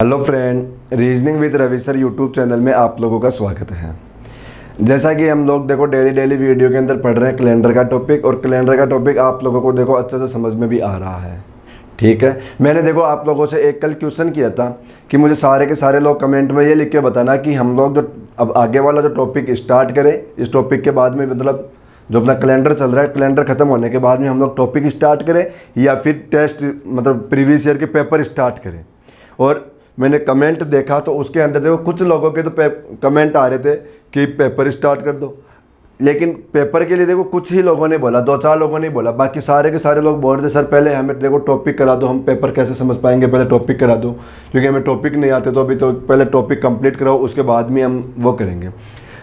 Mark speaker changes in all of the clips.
Speaker 1: Hello friend, reasoning with Ravi sir YouTube channel में आप लोगों का स्वागत है। जैसा कि हम लोग देखो डेली वीडियो के अंदर पढ़ रहे हैं कैलेंडर का टॉपिक, और कैलेंडर का टॉपिक आप लोगों को देखो अच्छे से समझ में भी आ रहा है। ठीक है, मैंने देखो आप लोगों से एक कल क्वेश्चन किया था कि मुझे सारे के सारे लोग कमेंट में ये लिख के बताना कि हम लोग जो अब आगे वाला जो टॉपिक स्टार्ट करें, इस टॉपिक के बाद में मतलब जो अपना कैलेंडर चल रहा है, कैलेंडर खत्म होने के बाद में हम लोग टॉपिक स्टार्ट करें या फिर टेस्ट मतलब प्रीवियस ईयर के पेपर स्टार्ट करें। और मैंने कमेंट देखा तो उसके अंदर देखो कुछ लोगों के तो कमेंट आ रहे थे कि पेपर स्टार्ट कर दो, लेकिन पेपर के लिए देखो कुछ ही लोगों ने बोला, 2-4 लोगों ने बोला, बाकी सारे के सारे लोग बोल रहे थे सर पहले हमें देखो टॉपिक करा दो, हम पेपर कैसे समझ पाएंगे, पहले टॉपिक करा दो, क्योंकि हमें टॉपिक नहीं आते, तो अभी तो पहले टॉपिक कंप्लीट कराओ, उसके बाद में हम वो करेंगे।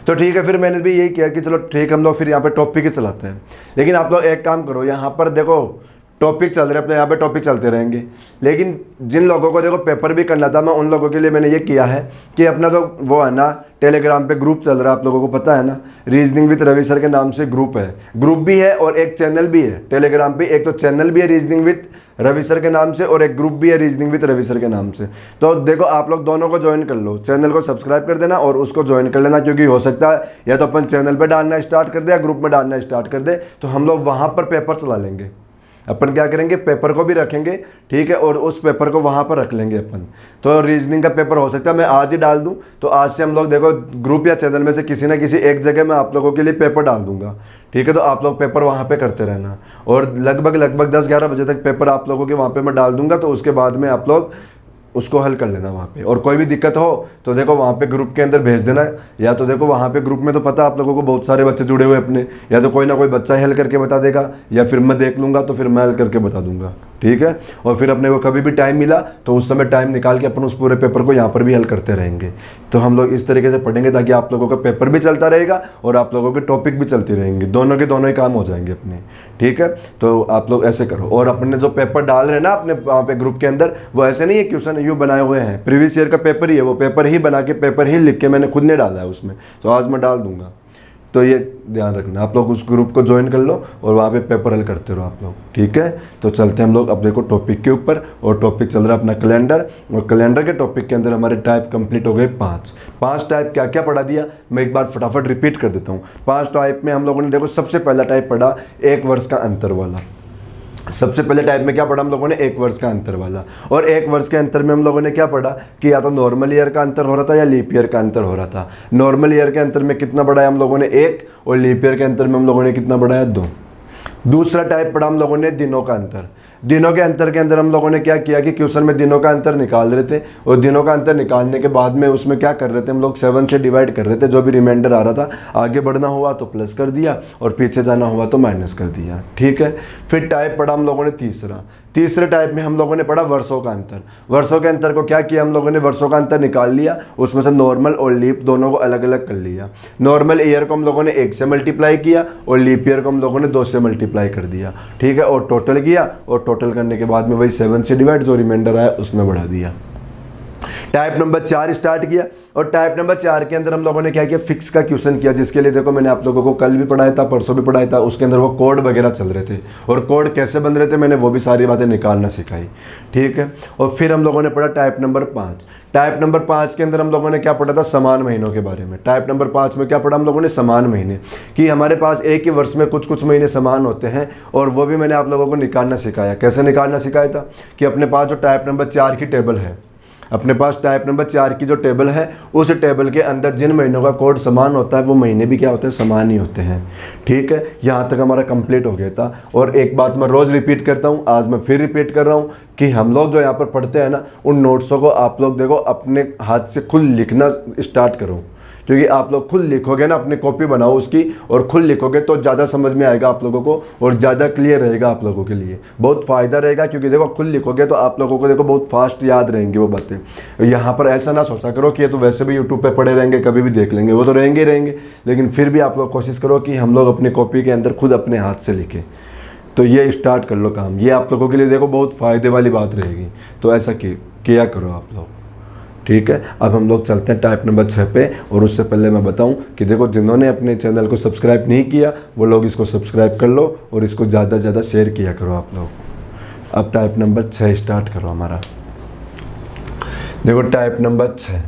Speaker 1: तो ठीक है, फिर मैंने भी यही किया कि चलो ठीक हम लोग फिर यहाँ पे टॉपिक ही चलाते हैं। लेकिन आप लोग एक काम करो, यहाँ पर देखो टॉपिक चल रहे हैं अपने, यहाँ पे टॉपिक चलते रहेंगे, लेकिन जिन लोगों को देखो पेपर भी करना था, मैं उन लोगों के लिए मैंने ये किया है कि अपना जो वो है ना टेलीग्राम पे ग्रुप चल रहा है, आप लोगों को पता है ना, रीजनिंग विद रवि सर के नाम से ग्रुप है, ग्रुप भी है और एक चैनल भी है टेलीग्राम पे। एक तो चैनल भी है रीजनिंग विद रवि सर के नाम से और एक ग्रुप भी है रीजनिंग विद रवि सर के नाम से। तो देखो आप लोग दोनों को ज्वाइन कर लो, चैनल को सब्सक्राइब कर देना और उसको ज्वाइन कर लेना, क्योंकि हो सकता है या तो अपन चैनल पर डालना स्टार्ट कर दे या ग्रुप में डालना स्टार्ट कर दे, तो हम लोग वहाँ पर पेपर चला लेंगे। अपन क्या करेंगे, पेपर को भी रखेंगे, ठीक है, और उस पेपर को वहाँ पर रख लेंगे अपन। तो रीजनिंग का पेपर हो सकता है मैं आज ही डाल दूँ, तो आज से हम लोग देखो ग्रुप या चैनल में से किसी ना किसी एक जगह मैं आप लोगों के लिए पेपर डाल दूंगा। ठीक है, तो आप लोग पेपर वहाँ पे करते रहना, और लगभग 10-11 बजे तक पेपर आप लोगों के वहाँ पे मैं डाल दूंगा, तो उसके बाद में आप लोग उसको हल कर लेना वहाँ पे। और कोई भी दिक्कत हो तो देखो वहाँ पे ग्रुप के अंदर भेज देना, या तो देखो वहाँ पे ग्रुप में तो पता आप लोगों को बहुत सारे बच्चे जुड़े हुए अपने, या तो कोई ना कोई बच्चा हल करके बता देगा, या फिर मैं देख लूँगा तो फिर मैं हल करके बता दूंगा। ठीक है, और फिर अपने को कभी भी टाइम मिला तो उस समय टाइम निकाल के अपन उस पूरे पेपर को यहाँ पर भी हल करते रहेंगे। तो हम लोग इस तरीके से पढ़ेंगे ताकि आप लोगों का पेपर भी चलता रहेगा और आप लोगों के टॉपिक भी चलती रहेंगे, दोनों के दोनों ही काम हो जाएंगे अपने। ठीक है, तो आप लोग ऐसे करो। और अपने जो पेपर डाल रहे हैं ना अपने वहाँ पे ग्रुप के अंदर, वो ऐसे नहीं है क्वेश्चन यूँ बनाए हुए हैं, प्रीवियस ईयर का पेपर ही है, वो पेपर ही बना के पेपर ही लिख के मैंने खुद ने डाला है उसमें, तो आज मैं डाल दूंगा। तो ये ध्यान रखना, आप लोग उस ग्रुप को ज्वाइन कर लो और वहाँ पे पेपर हल करते रहो आप लोग। ठीक है, तो चलते हैं हम लोग अब देखो टॉपिक के ऊपर, और टॉपिक चल रहा है अपना कैलेंडर, और कैलेंडर के टॉपिक के अंदर हमारे टाइप कंप्लीट हो गए 5 टाइप। क्या क्या पढ़ा दिया मैं एक बार फटाफट रिपीट कर देता हूँ। 5 टाइप में हम लोगों ने देखो सबसे पहला टाइप पढ़ा 1 वर्ष का अंतर वाला। सबसे पहले टाइप में क्या पढ़ा हम लोगों ने, 1 वर्ष का अंतर वाला। और 1 वर्ष के अंतर में हम लोगों ने क्या पढ़ा कि या तो नॉर्मल ईयर का अंतर हो रहा था या लीप ईयर का अंतर हो रहा था। नॉर्मल ईयर के अंतर में कितना बढ़ाया हम लोगों ने, 1, और लीप ईयर के अंतर में हम लोगों ने कितना बढ़ाया, 2। दूसरा टाइप पढ़ा हम लोगों ने दिनों का अंतर। दिनों के अंतर के अंदर हम लोगों ने क्या किया कि क्वेश्चन में दिनों का अंतर निकाल रहे थे, और दिनों का अंतर निकालने के बाद में उसमें क्या कर रहे थे हम लोग, 7 से डिवाइड कर रहे थे, जो भी रिमाइंडर आ रहा था, आगे बढ़ना हुआ तो प्लस कर दिया और पीछे जाना हुआ तो माइनस कर दिया। ठीक है, फिर टाइप पढ़ा हम लोगों ने तीसरे टाइप में हम लोगों ने पढ़ा वर्षों का अंतर। वर्षों के अंतर को क्या किया हम लोगों ने, वर्षों का अंतर निकाल लिया, उसमें से नॉर्मल और लीप दोनों को अलग अलग कर लिया। नॉर्मल ईयर को हम लोगों ने 1 से मल्टीप्लाई किया और लीप ईयर को हम लोगों ने 2 से मल्टीप्लाई कर दिया। ठीक है, और टोटल किया, और टोटल करने के बाद में वही 7 से डिवाइड जो रिमाइंडर आया उसमें बढ़ा दिया। टाइप नंबर 4 स्टार्ट किया, और टाइप नंबर 4 के अंदर हम लोगों ने क्या किया, फिक्स का क्वेश्चन किया, जिसके लिए देखो मैंने आप लोगों को कल भी पढ़ाया था, परसों भी पढ़ाया था। उसके अंदर वो कोड वगैरह चल रहे थे, और कोड कैसे बन रहे थे मैंने वो भी सारी बातें निकालना सिखाई। ठीक है, और फिर हम लोगों ने पढ़ा टाइप नंबर 5। टाइप नंबर 5 के अंदर हम लोगों ने क्या पढ़ा था, समान महीनों के बारे में। टाइप नंबर 5 में क्या पढ़ा हम लोगों ने, समान महीने, कि हमारे पास एक ही वर्ष में कुछ कुछ महीने समान होते हैं, और वो भी मैंने आप लोगों को निकालना सिखाया। कैसे निकालना सिखाया था कि अपने पास जो टाइप नंबर 4 की टेबल है, अपने पास टाइप नंबर 4 की जो टेबल है, उस टेबल के अंदर जिन महीनों का कोड समान होता है वो महीने भी क्या होते हैं, समान ही होते हैं। ठीक है, यहाँ तक हमारा कंप्लीट हो गया था। और एक बात मैं रोज़ रिपीट करता हूँ, आज मैं फिर रिपीट कर रहा हूँ कि हम लोग जो यहाँ पर पढ़ते हैं ना, उन नोट्सों को आप लोग देखो अपने हाथ से खुद लिखना स्टार्ट करो, क्योंकि आप लोग खुद लिखोगे ना, अपनी कॉपी बनाओ उसकी और खुद लिखोगे तो ज़्यादा समझ में आएगा आप लोगों को, और ज़्यादा क्लियर रहेगा आप लोगों के लिए, बहुत फ़ायदा रहेगा। क्योंकि देखो खुद लिखोगे तो आप लोगों को देखो बहुत फास्ट याद रहेंगी वो बातें। यहाँ पर ऐसा ना सोचा करो कि ये तो वैसे भी यूट्यूब पे पढ़े रहेंगे, कभी भी देख लेंगे, वो तो रहेंगे ही रहेंगे, लेकिन फिर भी आप लोग कोशिश करो कि हम लोग अपनी कॉपी के अंदर खुद अपने हाथ से लिखें। तो ये स्टार्ट कर लो काम, ये आप लोगों के लिए देखो बहुत फ़ायदे वाली बात रहेगी। तो ऐसा किया करो आप लोग। ठीक है, अब हम लोग चलते हैं टाइप नंबर 6 पे। और उससे पहले मैं बताऊं कि देखो जिन्होंने अपने चैनल को सब्सक्राइब नहीं किया वो लोग इसको सब्सक्राइब कर लो और इसको ज़्यादा से ज़्यादा शेयर किया करो आप लोग। अब टाइप नंबर 6 स्टार्ट करो हमारा। देखो टाइप नंबर 6,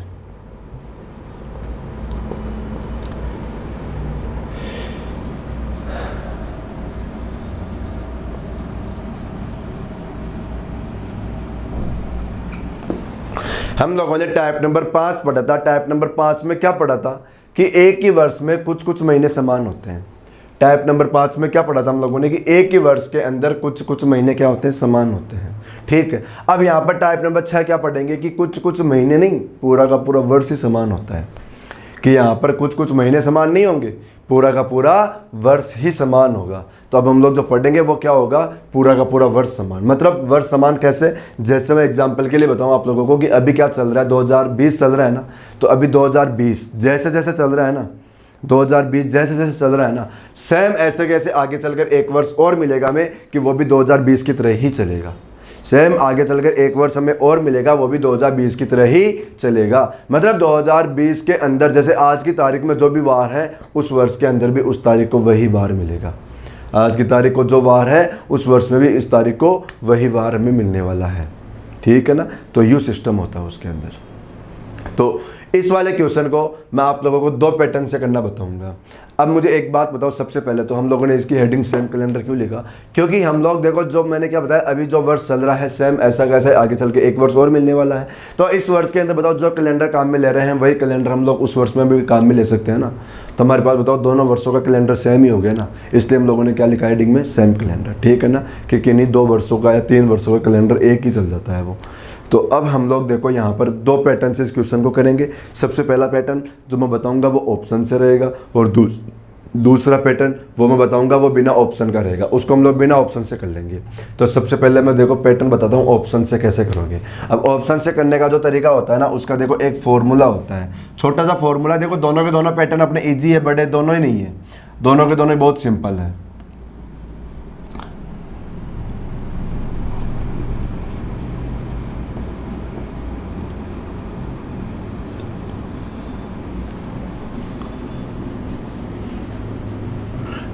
Speaker 1: हम लोगों ने टाइप नंबर 5 पढ़ा था। टाइप नंबर 5 में क्या पढ़ा था कि एक ही वर्ष में कुछ कुछ महीने समान होते हैं। टाइप नंबर 5 में क्या पढ़ा था हम लोगों ने कि एक ही वर्ष के अंदर कुछ कुछ महीने क्या होते हैं, समान होते हैं। ठीक है, अब यहाँ पर टाइप नंबर 6 क्या पढ़ेंगे कि कुछ कुछ महीने नहीं, पूरा का पूरा वर्ष ही समान होता है। कि यहाँ पर कुछ कुछ महीने समान नहीं होंगे, पूरा का पूरा वर्ष ही समान होगा। तो अब हम लोग जो पढ़ेंगे वो क्या होगा, पूरा का पूरा वर्ष समान। मतलब वर्ष समान कैसे, जैसे मैं एग्जांपल के लिए बताऊँ आप लोगों को कि अभी क्या चल रहा है, 2020 चल रहा है ना, तो अभी 2020 जैसे जैसे चल रहा है ना, 2020 जैसे जैसे चल रहा है ना, सेम ऐसे कैसे आगे चलकर एक वर्ष और मिलेगा हमें कि वो भी 2020 की तरह ही चलेगा। सेम आगे चलकर एक वर्ष हमें और मिलेगा, वो भी 2020 की तरह ही चलेगा। मतलब 2020 के अंदर जैसे आज की तारीख में जो भी वार है, उस वर्ष के अंदर भी उस तारीख को वही वार मिलेगा। आज की तारीख को जो वार है, उस वर्ष में भी इस तारीख को वही वार हमें मिलने वाला है। ठीक है ना, तो यू सिस्टम होता है उसके अंदर। तो इस वाले क्वेश्चन को मैं आप लोगों को 2 पैटर्न से करना बताऊंगा। अब मुझे एक बात बताओ, सबसे पहले तो हम लोगों ने इसकी हेडिंग सेम कैलेंडर क्यों लिखा, क्योंकि हम लोग देखो जो मैंने क्या बताया, अभी जो वर्ष चल रहा है सेम ऐसा कैसा आगे चल के एक वर्ष और मिलने वाला है। तो इस वर्ष के अंदर बताओ जो कैलेंडर काम में ले रहे हैं वही कैलेंडर हम लोग उस वर्ष में भी काम में ले सकते हैं ना। तो हमारे पास बताओ दोनों वर्षों का कैलेंडर सेम ही हो गया ना, इसलिए हम लोगों ने क्या लिखा हेडिंग में, सेम कैलेंडर। ठीक है ना, कि किन्हीं 2 वर्षों का या 3 वर्षों का कैलेंडर एक ही चल जाता है वो। तो अब हम लोग देखो यहाँ पर 2 पैटर्न से इस क्वेश्चन को करेंगे। सबसे पहला पैटर्न जो मैं बताऊंगा वो ऑप्शन से रहेगा, और दूसरा पैटर्न वो मैं बताऊंगा वो बिना ऑप्शन का रहेगा, उसको हम लोग बिना ऑप्शन से कर लेंगे। तो सबसे पहले मैं देखो पैटर्न बताता हूँ ऑप्शन से कैसे करोगे। अब ऑप्शन से करने का जो तरीका होता है ना, उसका देखो एक फॉर्मूला होता है, छोटा सा फॉर्मूला। देखो दोनों के दोनों पैटर्न अपने ईजी है, बड़े दोनों ही नहीं है, दोनों के दोनों बहुत सिंपल है।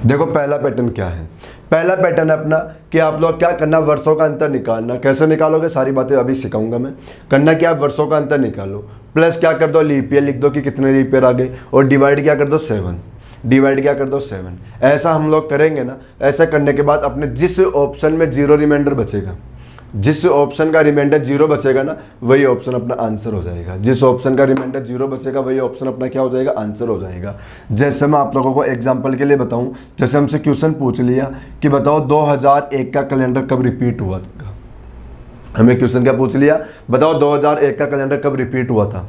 Speaker 1: देखो पहला पैटर्न क्या है, पहला पैटर्न है अपना कि आप लोग क्या करना, वर्षों का अंतर निकालना। कैसे निकालोगे सारी बातें अभी सिखाऊंगा मैं। करना क्या, वर्षों का अंतर निकालो, प्लस क्या कर दो, लीप ईयर लिख दो कि कितने लीप ईयर आ गए, और डिवाइड क्या कर दो 7, डिवाइड क्या कर दो 7। ऐसा हम लोग करेंगे ना। ऐसा करने के बाद अपने जिस ऑप्शन में 0 रिमाइंडर बचेगा, जिस ऑप्शन का रिमाइंडर 0 बचेगा ना, वही ऑप्शन अपना आंसर हो जाएगा। जिस ऑप्शन का रिमाइंडर 0 बचेगा वही ऑप्शन अपना क्या हो जाएगा, आंसर हो जाएगा। जैसे मैं आप लोगों को एग्जांपल के लिए बताऊं, जैसे हमसे क्वेश्चन पूछ लिया कि बताओ 2001 का कैलेंडर कब रिपीट हुआ था। हमें क्वेश्चन क्या पूछ लिया, बताओ 2001 का कैलेंडर कब रिपीट हुआ था,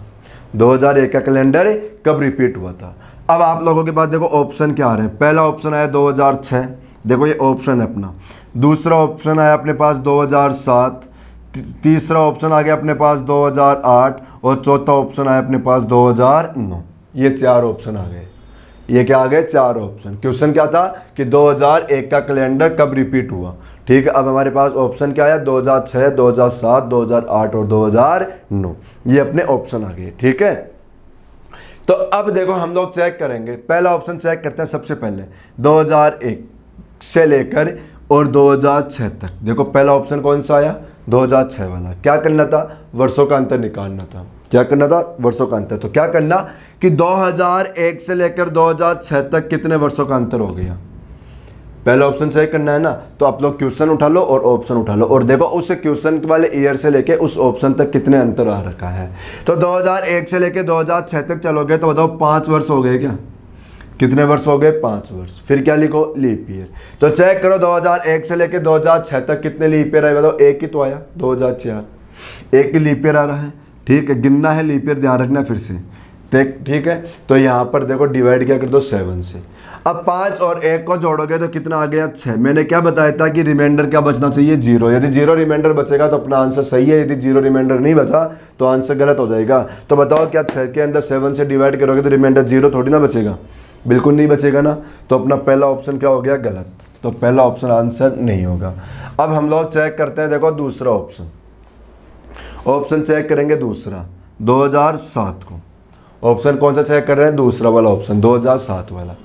Speaker 1: 2001 का कैलेंडर कब रिपीट हुआ था। अब आप लोगों के पास देखो ऑप्शन क्या आ रहे हैं। पहला ऑप्शन आया 2006, देखो ये ऑप्शन है अपना। दूसरा ऑप्शन आया अपने पास 2007, तीसरा ऑप्शन आ गया अपने पास 2008, और चौथा ऑप्शन आया अपने पास 2009। ये 4 ऑप्शन आ गए। ये क्या आ गए, 4 ऑप्शन। क्वेश्चन क्या था कि 2001 का कैलेंडर कब रिपीट हुआ। ठीक है, अब हमारे पास ऑप्शन क्या आया, 2006, 2007, 2008 और 2009। ये अपने ऑप्शन आ गए। ठीक है, तो अब देखो हम लोग चेक करेंगे। पहला ऑप्शन चेक करते हैं सबसे पहले, 2001 से लेकर और 2006 तक। देखो पहला ऑप्शन कौन सा आया, 2006 वाला। क्या करना था, वर्षों का अंतर निकालना था। क्या करना था, वर्षों का अंतर। तो क्या करना कि 2001 से लेकर 2006 तक कितने वर्षों का अंतर हो गया। पहला ऑप्शन चेक करना है ना, तो आप लोग क्वेश्चन उठा लो और ऑप्शन उठा लो, और देखो उस क्वेश्चन वाले ईयर से लेके उस ऑप्शन तक कितने अंतर आ रखा है। तो 2001 से लेके 2006 तक चलोगे तो बताओ 5 वर्ष हो गए क्या, कितने वर्ष हो गए, 5 वर्ष। फिर क्या लिखो, लीप ईयर। तो चेक करो 2001 से लेके 2006 तक कितने लीप ईयर आए, बताओ। एक ही तो आया 2004, एक ही लीप ईयर आ रहा है। ठीक है, गिनना है लीप ईयर, ध्यान रखना फिर से। ठीक है, तो यहाँ पर देखो डिवाइड क्या कर दो 7 से। अब 5 और 1 को जोड़ोगे तो कितना आ गया, 6। मैंने क्या बताया था कि रिमाइंडर क्या बचना चाहिए, 0। यदि 0 रिमाइंडर बचेगा तो अपना आंसर सही है, यदि 0 रिमाइंडर नहीं बचा तो आंसर गलत हो जाएगा। तो बताओ क्या 6 के अंदर 7 से डिवाइड करोगे तो रिमाइंडर 0 थोड़ी ना बचेगा, बिल्कुल नहीं बचेगा ना। तो अपना पहला ऑप्शन क्या हो गया, गलत। तो पहला ऑप्शन आंसर नहीं होगा। अब हम लोग चेक करते हैं, देखो दूसरा ऑप्शन। ऑप्शन चेक करेंगे दूसरा 2007 को। ऑप्शन कौन सा चेक कर रहे हैं, दूसरा वाला ऑप्शन 2007 वाला।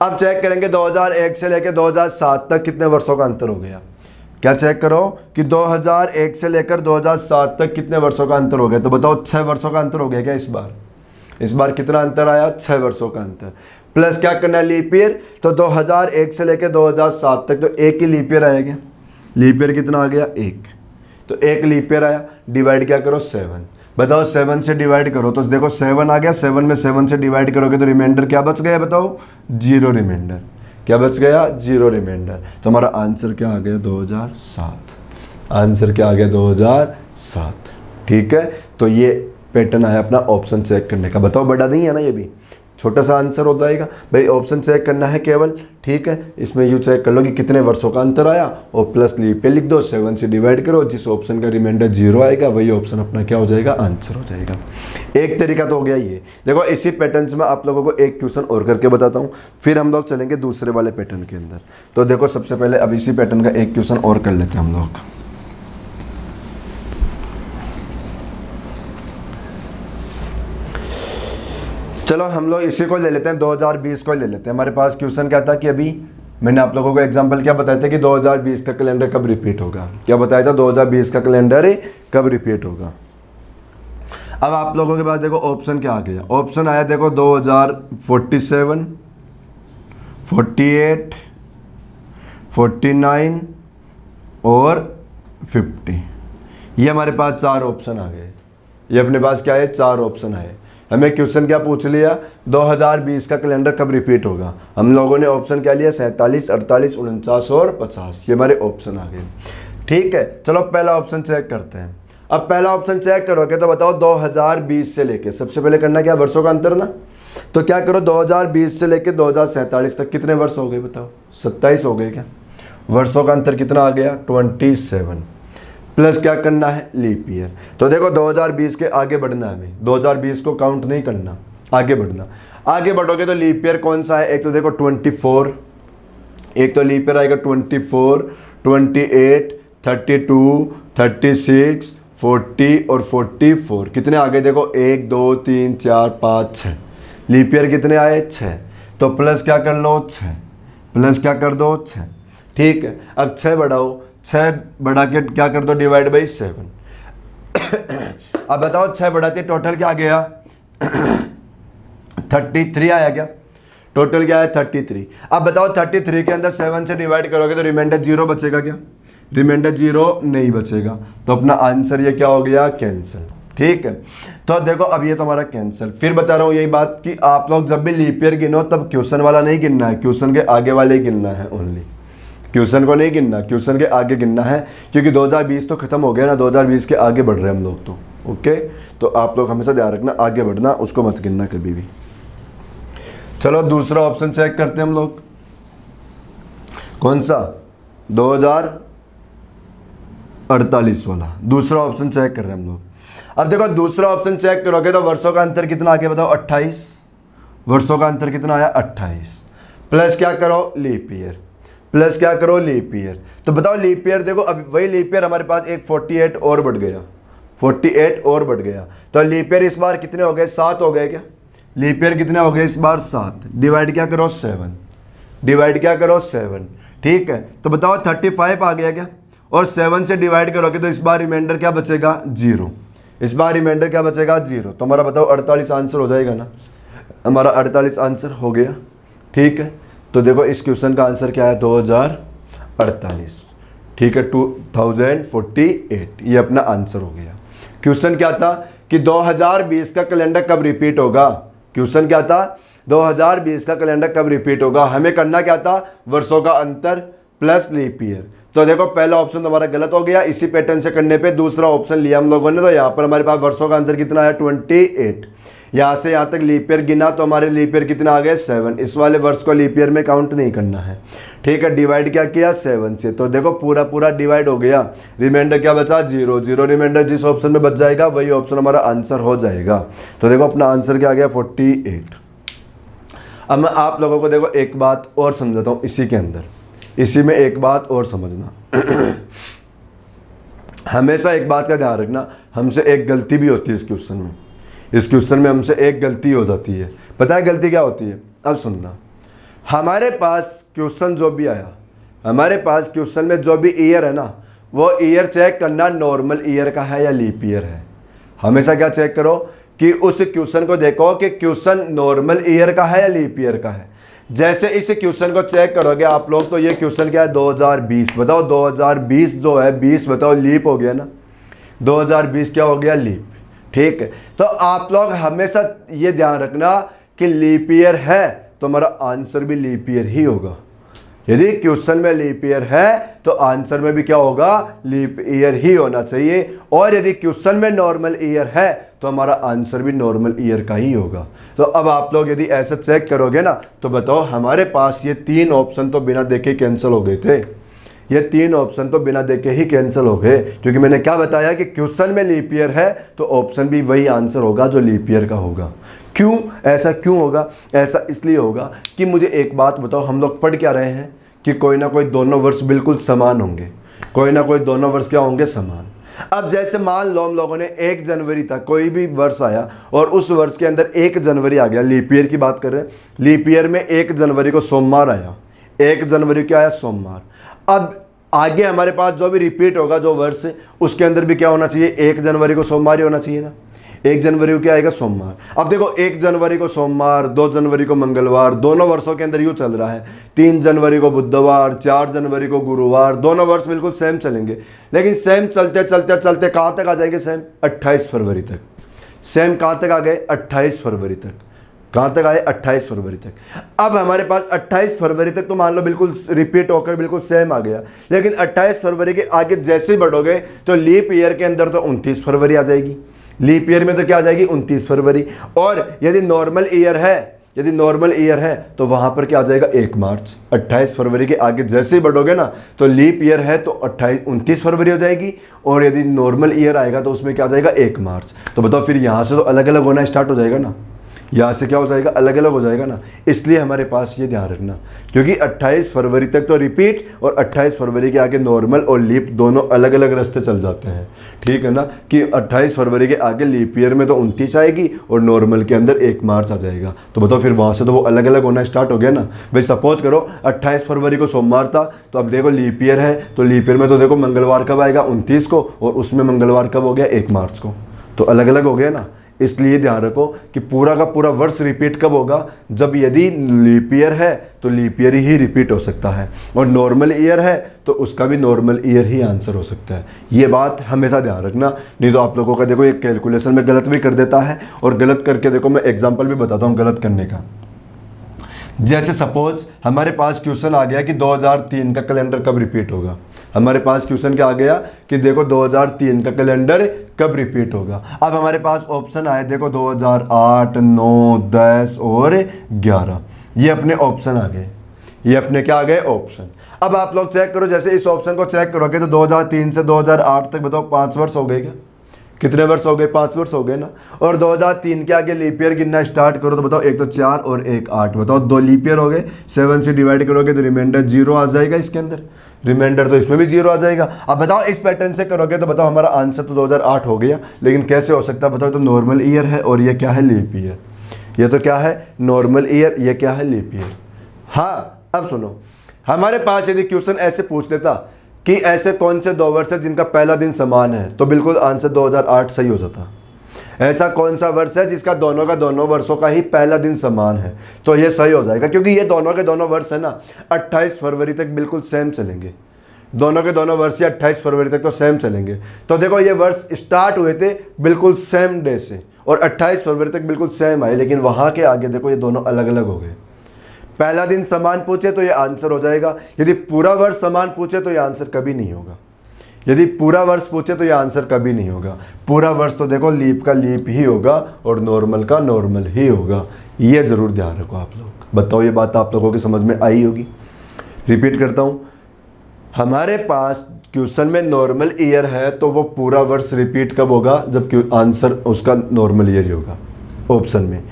Speaker 1: अब चेक करेंगे 2001 से लेकर 2007 तक कितने वर्षों का अंतर हो गया। क्या चेक करो कि 2001 से लेकर 2007 तक कितने वर्षों का अंतर हो गया, तो बताओ 6 वर्षों का अंतर हो गया क्या इस बार कितना अंतर आया, 6 वर्षों का अंतर। प्लस क्या करना है, लीप ईयर, तो 2001 से लेकर 2007 तक तो एक ही लीप ईयर आएगा। लीप ईयर कितना आ गया, 1, तो एक लीप ईयर आया। डिवाइड क्या करो, 7, बताओ 7 से डिवाइड करो, तो देखो 7 आ गया, 7 में 7 से डिवाइड करोगे तो रिमाइंडर क्या बच गया, बताओ 0 रिमाइंडर। क्या बच गया, 0 रिमाइंडर। तो हमारा आंसर क्या आ गया, 2007। आंसर क्या आ गया, 2007। ठीक है, तो ये पैटर्न आया अपना ऑप्शन चेक करने का। बताओ बड़ा नहीं है ना, ये भी छोटा सा आंसर हो जाएगा भाई। ऑप्शन चेक करना है केवल, ठीक है। इसमें यूँ चेक कर लो कि कितने वर्षों का अंतर आया और प्लस लीप पे लिख दो, 7 से डिवाइड करो, जिस ऑप्शन का रिमाइंडर 0 आएगा वही ऑप्शन अपना क्या हो जाएगा, आंसर हो जाएगा। एक तरीका तो हो गया ये। देखो इसी पैटर्न से मैं आप लोगों को एक क्वेश्चन और करके बताता हूँ, फिर हम लोग चलेंगे दूसरे वाले पैटर्न के अंदर। तो देखो सबसे पहले अब इसी पैटर्न का एक क्वेश्चन और कर लेते हैं हम लोग। चलो हम लोग इसी को ले लेते हैं, 2020 को ले लेते हैं। हमारे पास क्वेश्चन क्या था कि अभी मैंने आप लोगों को एग्जांपल क्या बताया था कि 2020 का कैलेंडर कब रिपीट होगा। क्या बताया था, 2020 का कैलेंडर कब रिपीट होगा। अब आप लोगों के पास देखो ऑप्शन क्या आ गया, ऑप्शन आया देखो 2047, 48, 49 और 50। ये हमारे पास 4 ऑप्शन आ गए। ये अपने पास क्या है, 4 ऑप्शन आए। हमें क्वेश्चन क्या पूछ लिया, 2020 का कैलेंडर कब रिपीट होगा। हम लोगों ने ऑप्शन क्या लिया, 47, 48, 49 और 50। ये हमारे ऑप्शन आ गए। ठीक है, चलो पहला ऑप्शन चेक करते हैं। अब पहला ऑप्शन चेक करोगे तो बताओ 2020 से लेके, सबसे पहले करना क्या, वर्षों का अंतर ना। तो क्या करो, 2020 से लेके 2047 तक कितने वर्ष हो गए, बताओ 27 हो गए क्या। वर्षों का अंतर कितना आ गया, 27। प्लस क्या करना है, लीप ईयर। तो देखो 2020 के आगे बढ़ना है, हमें 2020 को काउंट नहीं करना, आगे बढ़ना। आगे बढ़ोगे तो लीप ईयर कौन सा है, एक तो देखो 24, एक तो लीप ईयर आएगा 24, 28, 32, 36, 40 और 44। कितने आ गए देखो, 1, 2, 3, 4, 5, 6। लीप ईयर कितने आए, 6। तो प्लस क्या कर लो, 6, प्लस क्या कर दो, 6। ठीक है, अब 6 बढ़ाओ, 6 बढ़ा के क्या कर दो, डिवाइड बाई 7। अब बताओ 6 बढ़ाते टोटल क्या आ गया 33 आया क्या, टोटल क्या है 33। अब बताओ 33 के अंदर 7 से डिवाइड करोगे तो रिमाइंडर 0 बचेगा क्या, रिमाइंडर 0 नहीं बचेगा। तो अपना आंसर ये क्या हो गया, कैंसिल। ठीक है, तो देखो अब ये तुम्हारा कैंसिल। फिर बता रहा हूँ यही बात कि आप लोग जब भी लीप ईयर गिनो तब क्वेश्चन वाला नहीं गिनना है, क्वेश्चन के आगे वाले ही गिनना है ओनली। क्वेश्चन को नहीं गिनना, क्वेश्चन के आगे गिनना है, क्योंकि 2020 तो खत्म हो गया ना, 2020 के आगे बढ़ रहे हैं हम लोग तो। ओके, तो आप लोग हमेशा ध्यान रखना, आगे बढ़ना, उसको मत गिनना कभी भी। चलो दूसरा ऑप्शन चेक करते हैं हम लोग, कौन सा, 2048 वाला दूसरा ऑप्शन चेक कर रहे हैं हम लोग। अब देखो दूसरा ऑप्शन चेक करोगे तो वर्षों का अंतर कितना आ गया, बताओ 28। वर्षों का अंतर कितना आया, 28। प्लस क्या करो, लीप ईयर, प्लस क्या करो, लीप ईयर। तो बताओ लीप ईयर, देखो अब वही लीप ईयर हमारे पास एक 48 और बढ़ गया, 48 और बढ़ गया। तो लीप ईयर इस बार कितने हो गए, 7 हो गए क्या। लीप ईयर कितने हो गए इस बार, 7। डिवाइड क्या करो, 7। डिवाइड क्या करो, 7। ठीक है, तो बताओ 35 आ गया क्या, और 7 से डिवाइड करोगे तो इस बार रिमाइंडर क्या बचेगा, 0। इस बार रिमाइंडर क्या बचेगा, 0। तो हमारा बताओ 48 आंसर हो जाएगा ना, हमारा 48 आंसर हो गया। ठीक है, तो देखो इस क्वेश्चन का आंसर क्या है, 2048। ठीक है, 2048 ये अपना आंसर हो गया। क्वेश्चन क्या था कि 2020 का कैलेंडर कब रिपीट होगा। क्वेश्चन क्या था, 2020 का कैलेंडर कब रिपीट होगा। हमें करना क्या था, वर्षों का अंतर प्लस लीप ईयर। तो देखो पहला ऑप्शन हमारा गलत हो गया, इसी पैटर्न से करने पे दूसरा ऑप्शन लिया हम लोगों ने। तो यहाँ पर हमारे पास वर्षों का अंतर कितना है, 28। यहाँ से यहाँ तक लीप ईयर गिना तो हमारे लीप ईयर कितना आ गया, 7। इस वाले वर्ष को लीप ईयर में काउंट नहीं करना है। ठीक है, डिवाइड क्या किया, 7 से। तो देखो पूरा पूरा डिवाइड हो गया, रिमाइंडर क्या बचा, 0। 0 रिमाइंडर जिस ऑप्शन में बच जाएगा वही ऑप्शन हमारा आंसर हो जाएगा। तो देखो अपना आंसर क्या आ गया, 48। अब मैं आप लोगों को देखो एक बात और समझाता हूँ इसी के अंदर, इसी में एक बात और समझना। हमेशा एक बात का ध्यान रखना, हमसे एक गलती भी होती है इस क्वेश्चन में। इस क्वेश्चन में हमसे एक गलती हो जाती है। पता है गलती क्या होती है, अब सुनना। हमारे पास क्वेश्चन जो भी आया, हमारे पास क्वेश्चन में जो भी ईयर है ना, वो ईयर चेक करना नॉर्मल ईयर का है या लीप ईयर है। हमेशा क्या चेक करो कि उस क्वेश्चन को देखो कि क्वेश्चन नॉर्मल ईयर का है या लीप ईयर का है। जैसे इस क्वेश्चन को चेक करोगे आप लोग, तो ये क्वेश्चन क्या है 2020, बताओ 2020 जो है 20 बताओ लीप हो गया ना, 2020 क्या हो गया लीप। ठीक है, तो आप लोग हमेशा ये ध्यान रखना कि लीप ईयर है तो हमारा आंसर भी लीप ईयर ही होगा। यदि क्वेश्चन में लीप ईयर है तो आंसर में भी क्या होगा, लीप ईयर ही होना चाहिए। और यदि क्वेश्चन में नॉर्मल ईयर है तो हमारा आंसर भी नॉर्मल ईयर का ही होगा। तो अब आप लोग यदि ऐसा चेक करोगे ना, तो बताओ हमारे पास ये 3 ऑप्शन तो बिना देखे कैंसिल हो गए थे। ये 3 ऑप्शन तो बिना देखे ही कैंसिल हो गए, क्योंकि मैंने क्या बताया कि क्वेश्चन में लीप ईयर है तो ऑप्शन भी वही आंसर होगा जो लीप ईयर का होगा। क्यों ऐसा क्यों होगा? ऐसा इसलिए होगा कि मुझे एक बात बताओ, हम लोग पढ़ क्या रहे हैं कि कोई ना कोई दोनों वर्ष बिल्कुल समान होंगे, कोई ना कोई दोनों वर्ष क्या होंगे, समान। अब जैसे मान लो हम लोगों ने 1 जनवरी तक कोई भी वर्ष आया और उस वर्ष के अंदर 1 जनवरी आ गया, लीप ईयर की बात कर रहे हैं, लीप ईयर में 1 जनवरी को सोमवार आया, 1 जनवरी क्या आया, सोमवार। अब आगे हमारे पास जो भी रिपीट होगा जो वर्ष, उसके अंदर भी क्या होना चाहिए, 1 जनवरी को सोमवार ही होना चाहिए ना। 1 जनवरी को क्या आएगा, सोमवार। अब देखो 1 जनवरी को सोमवार, 2 जनवरी को मंगलवार, दोनों वर्षों के अंदर यूँ चल रहा है। 3 जनवरी को बुधवार, 4 जनवरी को गुरुवार, दोनों वर्ष बिल्कुल सेम चलेंगे। लेकिन सेम चलते चलते चलते कहाँ तक आ जाएंगे, सेम 28 फरवरी तक। सेम कहाँ तक आ गए, 28 फरवरी तक। कहाँ तक आए, 28 फरवरी तक। अब हमारे पास 28 फरवरी तक तो मान लो बिल्कुल रिपीट होकर बिल्कुल सेम आ गया, लेकिन 28 फरवरी के आगे जैसे ही बढ़ोगे तो लीप ईयर के अंदर तो 29 फरवरी आ जाएगी। लीप ईयर में तो क्या आ जाएगी, 29 फरवरी। और यदि नॉर्मल ईयर है, यदि नॉर्मल ईयर है तो वहाँ पर क्या आ जाएगा, 1 मार्च। 28 फरवरी के आगे जैसे ही बढ़ोगे ना तो लीप ईयर है तो 29 फरवरी हो जाएगी, और यदि नॉर्मल ईयर आएगा तो उसमें क्या आ जाएगा, 1 मार्च। तो बताओ फिर यहाँ से तो अलग अलग होना स्टार्ट हो जाएगा ना, यहाँ से क्या हो जाएगा, अलग अलग हो जाएगा ना। इसलिए हमारे पास ये ध्यान रखना, क्योंकि 28 फरवरी तक तो रिपीट और 28 फरवरी के आगे नॉर्मल और लीप दोनों अलग अलग रास्ते चल जाते हैं। ठीक है ना, कि 28 फरवरी के आगे लीप ईयर में तो 29 आएगी और नॉर्मल के अंदर 1 मार्च आ जाएगा। तो बताओ फिर वहाँ से तो वो अलग अलग होना स्टार्ट हो गया ना। भाई सपोज करो 28 फरवरी को सोमवार था, तो अब देखो लीप ईयर है तो लीप ईयर में तो देखो मंगलवार कब आएगा, 29 को, और उसमें मंगलवार कब हो गया, 1 मार्च को। तो अलग अलग हो गया ना। इसलिए ध्यान रखो कि पूरा का पूरा वर्ष रिपीट कब होगा, जब यदि लीप ईयर है तो लीप ईयर ही रिपीट हो सकता है, और नॉर्मल ईयर है तो उसका भी नॉर्मल ईयर ही आंसर हो सकता है। ये बात हमेशा ध्यान रखना, नहीं तो आप लोगों का देखो ये कैलकुलेशन में गलत भी कर देता है, और गलत करके देखो मैं एग्जाम्पल भी बताता हूँ गलत करने का। जैसे सपोज हमारे पास क्वेश्चन आ गया कि 2003 का कैलेंडर कब रिपीट होगा। हमारे पास क्वेश्चन क्या आ गया कि देखो 2003 का कैलेंडर कब रिपीट होगा। अब हमारे पास ऑप्शन आए, देखो 2008, 9, 10 और 11, ये अपने ऑप्शन आ गए, ये अपने क्या आ गए, ऑप्शन। अब आप लोग चेक करो, जैसे इस ऑप्शन को चेक करोगे तो 2003 से 2008 तक बताओ 5 वर्ष हो गए क्या, कितने वर्ष हो गए, 5 वर्ष हो गए ना। और 2003 के आगे लीप ईयर गिनना स्टार्ट करो तो बताओ 1 तो 4 और 1 8, बताओ 2 लीप ईयर हो गए। 7 से डिवाइड करोगे तो रिमाइंडर 0 आ जाएगा इसके अंदर, रिमाइंडर तो इसमें भी 0 आ जाएगा। अब बताओ इस पैटर्न से करोगे तो बताओ हमारा आंसर तो 2008 हो गया, लेकिन कैसे हो सकता है बताओ। तो नॉर्मल ईयर है और ये क्या है, लीप ईयर। ये तो क्या है, नॉर्मल ईयर, ये क्या है, लीप ईयर। हाँ अब सुनो, हमारे पास यदि क्वेश्चन ऐसे पूछ देता कि ऐसे कौन से 2 वर्ष है जिनका पहला दिन समान है, तो बिल्कुल आंसर 2008 सही हो जाता। ऐसा कौन सा वर्ष है जिसका दोनों का दोनों वर्षों का ही पहला दिन समान है, तो ये सही हो जाएगा, क्योंकि ये दोनों के दोनों वर्ष है ना 28 फरवरी तक बिल्कुल सेम चलेंगे। दोनों के दोनों वर्ष 28 फरवरी तक तो सेम चलेंगे। तो देखो ये वर्ष स्टार्ट हुए थे बिल्कुल सेम डे से और 28 फरवरी तक बिल्कुल सेम आए, लेकिन वहाँ के आगे देखो ये दोनों अलग अलग हो गए। पहला दिन समान पूछे तो ये आंसर हो जाएगा, यदि पूरा वर्ष समान पूछे तो ये आंसर कभी नहीं होगा। यदि पूरा वर्ष पूछे तो ये आंसर कभी नहीं होगा। पूरा वर्ष तो देखो लीप का लीप ही होगा और नॉर्मल का नॉर्मल ही होगा। ये ज़रूर ध्यान रखो आप लोग। बताओ ये बात आप लोगों की समझ में आई होगी। रिपीट करता हूँ, हमारे पास क्वेश्चन में नॉर्मल ईयर है तो वो पूरा वर्ष रिपीट कब होगा, जब आंसर उसका नॉर्मल ईयर ही होगा ऑप्शन में।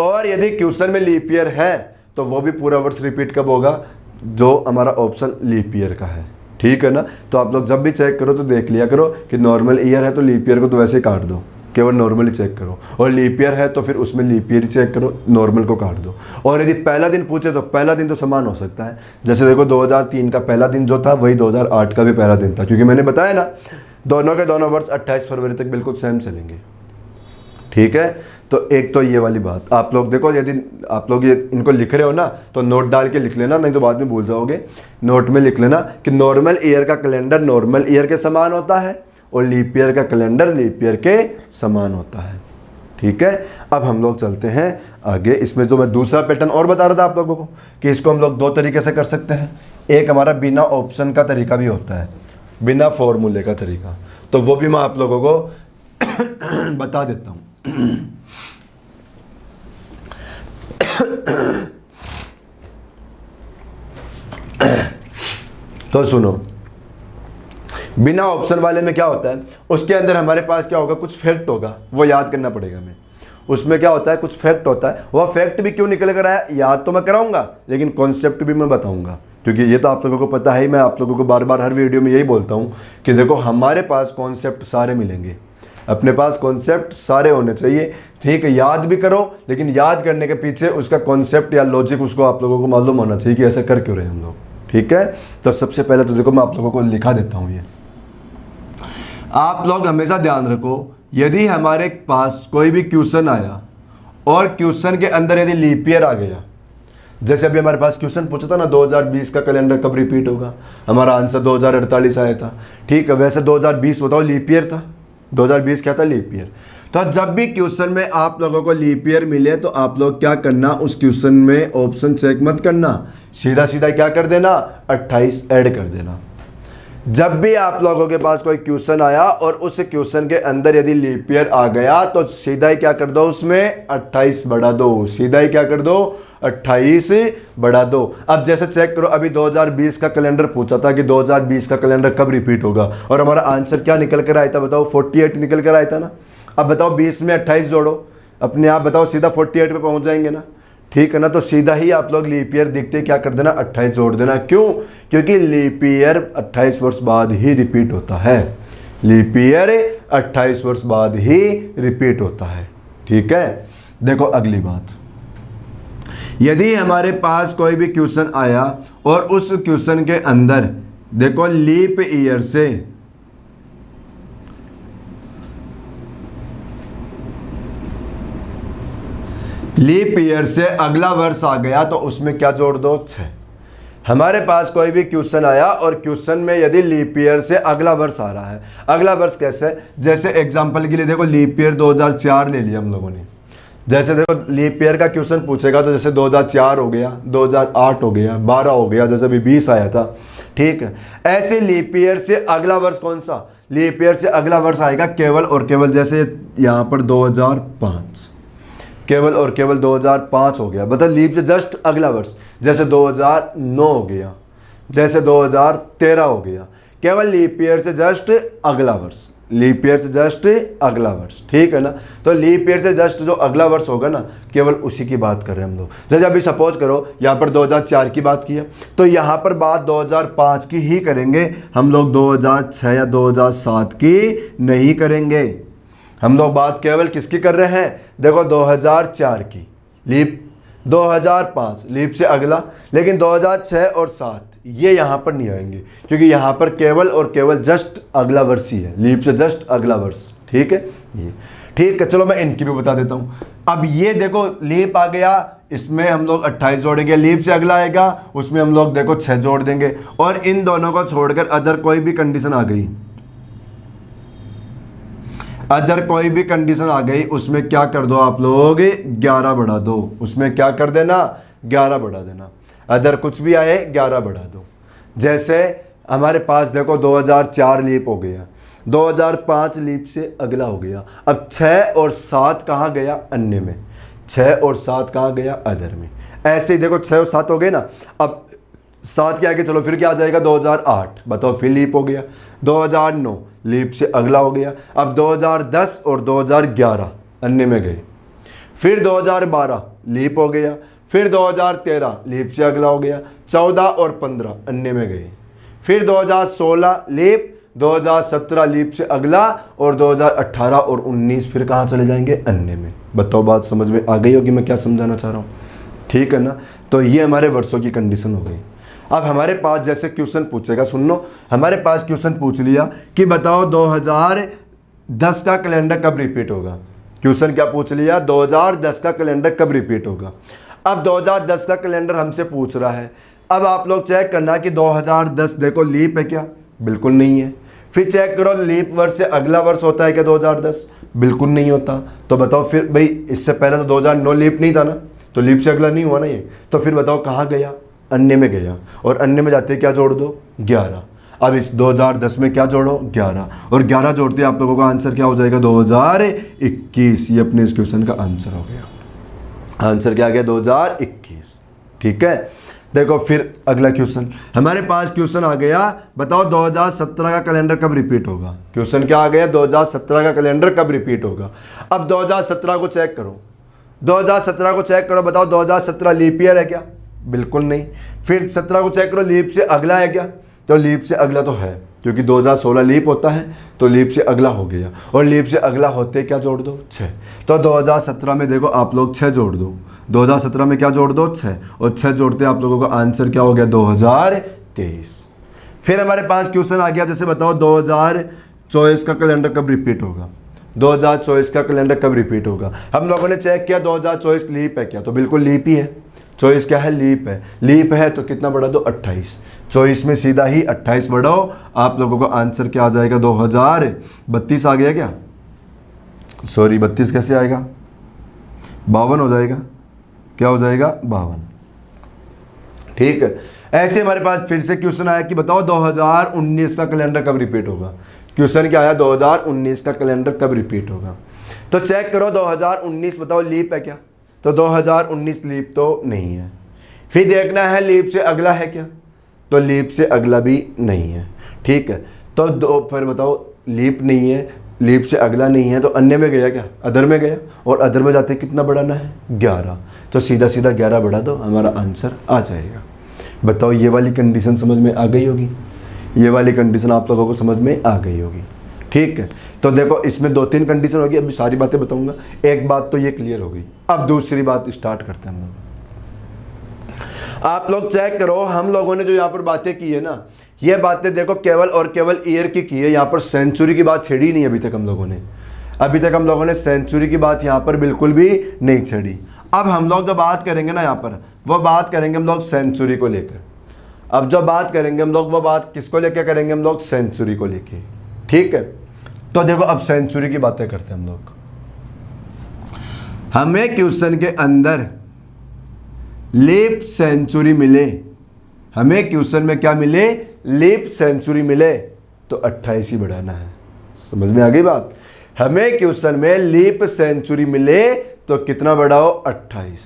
Speaker 1: और यदि क्वेश्चन में लीप ईयर है तो वो भी पूरा वर्ष रिपीट कब होगा, जो हमारा ऑप्शन लीप ईयर का है। ठीक है ना। तो आप लोग जब भी चेक करो तो देख लिया करो कि नॉर्मल ईयर है तो लीप ईयर को तो वैसे ही काट दो, केवल नॉर्मली चेक करो, और लीप ईयर है तो फिर उसमें लीप ईयर ही चेक करो, नॉर्मल को काट दो। और यदि पहला दिन पूछे तो पहला दिन तो समान हो सकता है, जैसे देखो 2003 का पहला दिन जो था वही 2008 का भी पहला दिन था, क्योंकि मैंने बताया ना दोनों के दोनों वर्ष 28 फरवरी तक बिल्कुल सेम चलेंगे। ठीक है, तो एक तो ये वाली बात आप लोग देखो, यदि आप लोग ये इनको लिख रहे हो ना तो नोट डाल के लिख लेना, नहीं तो बाद में भूल जाओगे। नोट में लिख लेना कि नॉर्मल ईयर का कैलेंडर नॉर्मल ईयर के समान होता है और लीप ईयर का कैलेंडर लीप ईयर के समान होता है। ठीक है, अब हम लोग चलते हैं आगे। इसमें जो मैं दूसरा पैटर्न और बता रहा था आप लोगों को कि इसको हम लोग दो तरीके से कर सकते हैं। एक हमारा बिना ऑप्शन का तरीका भी होता है, बिना फॉर्मूले का तरीका, तो वो भी मैं आप लोगों को बता देता हूँ। तो सुनो, बिना ऑप्शन वाले में क्या होता है, उसके अंदर हमारे पास क्या होगा, कुछ फैक्ट होगा, वो याद करना पड़ेगा हमें। उसमें क्या होता है, कुछ फैक्ट होता है, वह फैक्ट भी क्यों निकल कर आया याद तो मैं कराऊंगा, लेकिन कॉन्सेप्ट भी मैं बताऊंगा, क्योंकि ये तो आप लोगों को पता है। मैं आप लोगों को बार बार हर वीडियो में यही बोलता हूँ कि देखो हमारे पास कॉन्सेप्ट सारे मिलेंगे, अपने पास कॉन्सेप्ट सारे होने चाहिए। ठीक है, याद भी करो, लेकिन याद करने के पीछे उसका कॉन्सेप्ट या लॉजिक उसको आप लोगों को मालूम होना चाहिए कि ऐसा कर क्यों रहे हम लोग। ठीक है, तो सबसे पहले तो देखो मैं आप लोगों को लिखा देता हूँ। ये आप लोग हमेशा ध्यान रखो, यदि हमारे पास कोई भी क्वेश्चन आया और क्वेश्चन के अंदर यदि लीप ईयर आ गया, जैसे अभी हमारे पास क्वेश्चन पूछा था ना 2020 का कैलेंडर कब रिपीट होगा, हमारा आंसर 2048 आया था। ठीक है, वैसे 2020 बताओ लीप ईयर था, 2020 क्या था, लीप ईयर। तो जब भी क्वेश्चन में आप लोगों को लीप ईयर मिले तो आप लोग क्या करना, उस क्वेश्चन में ऑप्शन चेक मत करना, सीधा सीधा क्या कर देना, 28 ऐड कर देना। जब भी आप लोगों के पास कोई क्वेश्चन आया और उस क्वेश्चन के अंदर यदि लीप ईयर आ गया तो सीधा ही क्या कर दो, उसमें 28 बढ़ा दो, सीधा ही क्या कर दो, 28 बढ़ा दो। अब जैसे चेक करो, अभी 2020 का कैलेंडर पूछा था कि 2020 का कैलेंडर कब रिपीट होगा, और हमारा आंसर क्या निकल कर आया था, बताओ 48 निकल कर आया था ना। अब बताओ 20 में 28 जोड़ो, अपने आप बताओ सीधा 48 पे पहुंच जाएंगे ना। ठीक है ना, तो सीधा ही आप लोग लीप ईयर दिखते क्या कर देना, 28 जोड़ देना। क्यों, क्योंकि लीप ईयर 28 वर्ष बाद ही रिपीट होता है, लीप ईयर 28 वर्ष बाद ही रिपीट होता है। ठीक है, देखो अगली बात, यदि हमारे पास कोई भी क्वेश्चन आया और उस क्वेश्चन के अंदर देखो लीप ईयर से अगला वर्ष आ गया तो उसमें क्या जोड़ दो, 6। हमारे पास कोई भी क्वेश्चन आया और क्वेश्चन में यदि लीप ईयर से अगला वर्ष आ रहा है, अगला वर्ष कैसे, जैसे एग्जांपल के लिए देखो लीप ईयर 2004 ले लिया हम लोगों ने। जैसे देखो लीप ईयर का क्वेश्चन पूछेगा तो जैसे 2004 हो गया, 2008 हो गया, 12 हो गया, जैसे अभी 20 आया था। ठीक है, ऐसे लीप ईयर से अगला वर्ष कौन सा, लीप ईयर से अगला वर्ष आएगा केवल और केवल, जैसे यहाँ पर 2005, केवल और केवल 2005 हो गया, बता लीप से जस्ट अगला वर्ष, जैसे 2009 हो गया, जैसे 2013 हो गया, केवल लीप ईयर से जस्ट अगला वर्ष, लीप ईयर से जस्ट अगला वर्ष। ठीक है ना, तो लीप ईयर से जस्ट जो अगला वर्ष होगा ना, केवल उसी की बात कर रहे हैं हम लोग। जैसे अभी सपोज करो यहाँ पर 2004 की बात की है, तो यहाँ पर बात 2005 की ही करेंगे हम लोग, 2006 या 2007 की नहीं करेंगे। हम लोग बात केवल किसकी कर रहे हैं, देखो 2004 की, लीप 2005 लीप से अगला, लेकिन 2006 और 7 ये यहाँ पर नहीं आएंगे, क्योंकि यहाँ पर केवल और केवल जस्ट अगला वर्ष ही है, लीप से जस्ट अगला वर्ष। ठीक है, ये ठीक है, चलो मैं इनकी भी बता देता हूँ। अब ये देखो लीप आ गया, इसमें हम लोग 28 जोड़ेंगे, लीप से अगला आएगा उसमें हम लोग देखो 6 जोड़ देंगे, और इन दोनों को छोड़कर अदर कोई भी कंडीशन आ गई, अदर कोई भी कंडीशन आ गई, उसमें क्या कर दो आप लोग, 11 बढ़ा दो, उसमें क्या कर देना, 11 बढ़ा देना। अदर कुछ भी आए 11 बढ़ा दो। जैसे हमारे पास देखो 2004 लीप हो गया, 2005 लीप से अगला हो गया, अब 6 और 7 कहाँ गया, अन्य में, 6 और 7 कहाँ गया, अदर में। ऐसे ही देखो 6 और 7 हो गए ना, अब 7 के आगे चलो फिर क्या आ जाएगा, 2008 बताओ फिर लीप हो गया, 2009 लीप से अगला हो गया, अब 2010 और 2011 अन्य में गए, फिर 2012 लीप हो गया, फिर 2013 लीप से अगला हो गया, 14 और 15 अन्य में गए, फिर 2016 लीप, 2017 लीप से अगला, और 2018 और 19 फिर कहाँ चले जाएंगे, अन्य में। बताओ बात समझ में आ गई होगी मैं क्या समझाना चाह रहा हूँ, ठीक है ना। तो ये हमारे वर्षों की कंडीशन हो गई। अब हमारे पास जैसे क्वेश्चन पूछेगा, सुन लो, हमारे पास क्वेश्चन पूछ लिया कि बताओ 2010 का कैलेंडर कब रिपीट होगा। क्वेश्चन क्या पूछ लिया, 2010 का कैलेंडर कब रिपीट होगा। अब 2010 का कैलेंडर हमसे पूछ रहा है। अब आप लोग चेक करना कि 2010 देखो लीप है क्या, बिल्कुल नहीं है। फिर चेक करो लीप वर्ष से अगला वर्ष होता है क्या 2010, बिल्कुल नहीं होता। तो बताओ फिर भाई, इससे पहले तो 2009 लीप नहीं था ना, तो लीप से अगला नहीं हुआ ना ये। तो फिर बताओ कहाँ गया, अन्य में गया, और अन्य में जाते क्या जोड़ दो, 11। अब इस 2010 में क्या जोड़ो, 11, और 11 जोड़ते आप लोगों का आंसर क्या हो जाएगा, 2021। ये अपने इस क्वेश्चन का आंसर हो गया। आंसर क्या आ गया, 2021, ठीक है। देखो फिर अगला क्वेश्चन हमारे पास क्वेश्चन आ गया, बताओ 2017 का कैलेंडर कब रिपीट होगा। क्वेश्चन क्या आ गया, 2017 का कैलेंडर कब रिपीट होगा। अब 2017 को चेक करो, 2017 को चेक करो, बताओ 2017 लीप ईयर है क्या, बिल्कुल नहीं। फिर 17 को चेक करो, लीप से अगला है क्या, तो लीप से अगला तो है, क्योंकि 2016 लीप होता है, तो लीप से अगला हो गया, और लीप से अगला होते क्या जोड़ दो, 6। तो 2017 में देखो आप लोग 6 जोड़ दो, 2017 में क्या जोड़ दो, 6, और 6 जोड़ते आप लोगों का आंसर क्या हो गया, 2023। फिर हमारे पास क्वेश्चन आ गया, जैसे बताओ 2024 का कैलेंडर कब रिपीट होगा। 2024 का कैलेंडर कब रिपीट होगा। हम लोगों ने चेक किया 2024 लीप है क्या, तो बिल्कुल लीप ही है। 24 क्या है, लीप है। लीप है तो कितना बढ़ा दो, 28। 24 में सीधा ही 28 बढ़ाओ, आप लोगों का आंसर क्या आ जाएगा, 2032 आ गया क्या, सॉरी 32 कैसे आएगा, 52 हो जाएगा, क्या हो जाएगा, 52, ठीक है। ऐसे हमारे पास फिर से क्वेश्चन आया कि बताओ 2019 का कैलेंडर कब रिपीट होगा। क्वेश्चन क्या आया, 2019 का कैलेंडर कब रिपीट होगा। तो चेक करो 2019, बताओ लीप है क्या, तो 2019 लीप तो नहीं है। फिर देखना है लीप से अगला है क्या, तो लीप से अगला भी नहीं है, ठीक है। तो फिर बताओ लीप नहीं है, लीप से अगला नहीं है, तो अन्य में गया क्या, अदर में गया, और अदर में जाते कितना बढ़ाना है, 11। तो सीधा सीधा 11 बढ़ा दो, हमारा आंसर आ जाएगा। बताओ ये वाली कंडीशन समझ में आ गई होगी, ये वाली कंडीशन आप लोगों को समझ में आ गई होगी, ठीक है। तो देखो इसमें 2-3 कंडीशन होगी, अभी सारी बातें बताऊंगा। एक बात तो ये क्लियर हो गई, अब दूसरी बात स्टार्ट करते हैं हम लोग। आप लोग चेक करो, हम लोगों ने जो यहाँ पर बातें की है ना, ये बातें देखो केवल और केवल ईयर की है। यहाँ पर सेंचुरी की बात छेड़ी नहीं अभी तक हम लोगों ने, अभी तक हम लोगों ने सेंचुरी की बात यहाँ पर बिल्कुल भी नहीं छेड़ी। अब हम लोग जो बात करेंगे ना यहाँ पर, वो बात करेंगे हम लोग सेंचुरी को लेकर। अब जो बात करेंगे हम लोग, वो बात किसको लेकर करेंगे हम लोग, सेंचुरी को लेके, ठीक है। तो देखो अब सेंचुरी की बातें करते हैं हम लोग। हमें क्वेश्चन के अंदर लीप सेंचुरी मिले, हमें क्वेश्चन में क्या मिले, लीप सेंचुरी मिले, तो 28 ही बढ़ाना है। समझ में आ गई बात। हमें क्वेश्चन में लीप सेंचुरी मिले तो कितना बढ़ाओ, 28।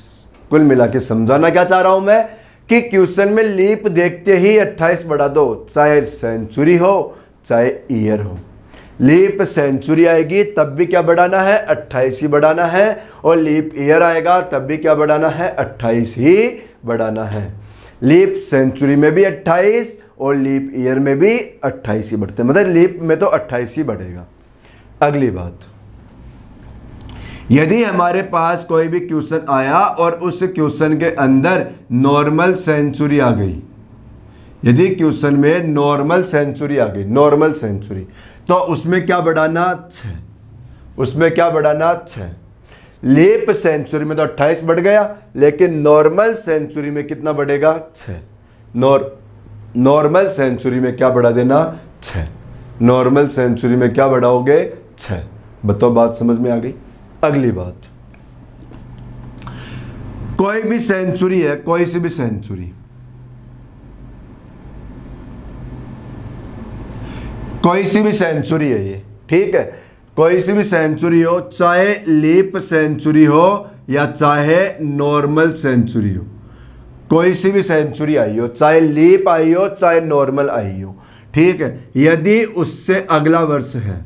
Speaker 1: कुल मिला के समझाना क्या चाह रहा हूं मैं, कि क्वेश्चन में लीप देखते ही 28 बढ़ा दो, चाहे सेंचुरी हो चाहे ईयर हो। लीप सेंचुरी आएगी तब भी क्या बढ़ाना है, 28 ही बढ़ाना है, और लीप ईयर आएगा तब भी क्या बढ़ाना है, 28 ही बढ़ाना है। लीप सेंचुरी में भी 28 और लीप ईयर में भी 28 ही बढ़ते हैं, मतलब लीप में तो 28 ही बढ़ेगा। अगली बात, यदि हमारे पास कोई भी क्वेश्चन आया और उस क्वेश्चन के अंदर नॉर्मल सेंचुरी आ गई, यदि क्वेश्चन में नॉर्मल सेंचुरी आ गई, नॉर्मल सेंचुरी, तो उसमें क्या बढ़ाना, 6, उसमें क्या बढ़ाना, 6। लीप सेंचुरी में तो 28 बढ़ गया, लेकिन नॉर्मल सेंचुरी में कितना बढ़ेगा, 6। नॉर्मल सेंचुरी में क्या बढ़ा देना, 6। नॉर्मल सेंचुरी में क्या बढ़ाओगे, 6। बताओ बात समझ में आ गई। अगली बात, कोई भी सेंचुरी है, कोई सी भी सेंचुरी, कोई सी भी सेंचुरी है ये, ठीक है। कोई सी भी सेंचुरी हो, चाहे लीप सेंचुरी हो या चाहे नॉर्मल सेंचुरी हो, कोई सी भी सेंचुरी आई हो, चाहे लीप आई हो चाहे नॉर्मल आई हो, ठीक है। यदि उससे अगला वर्ष है,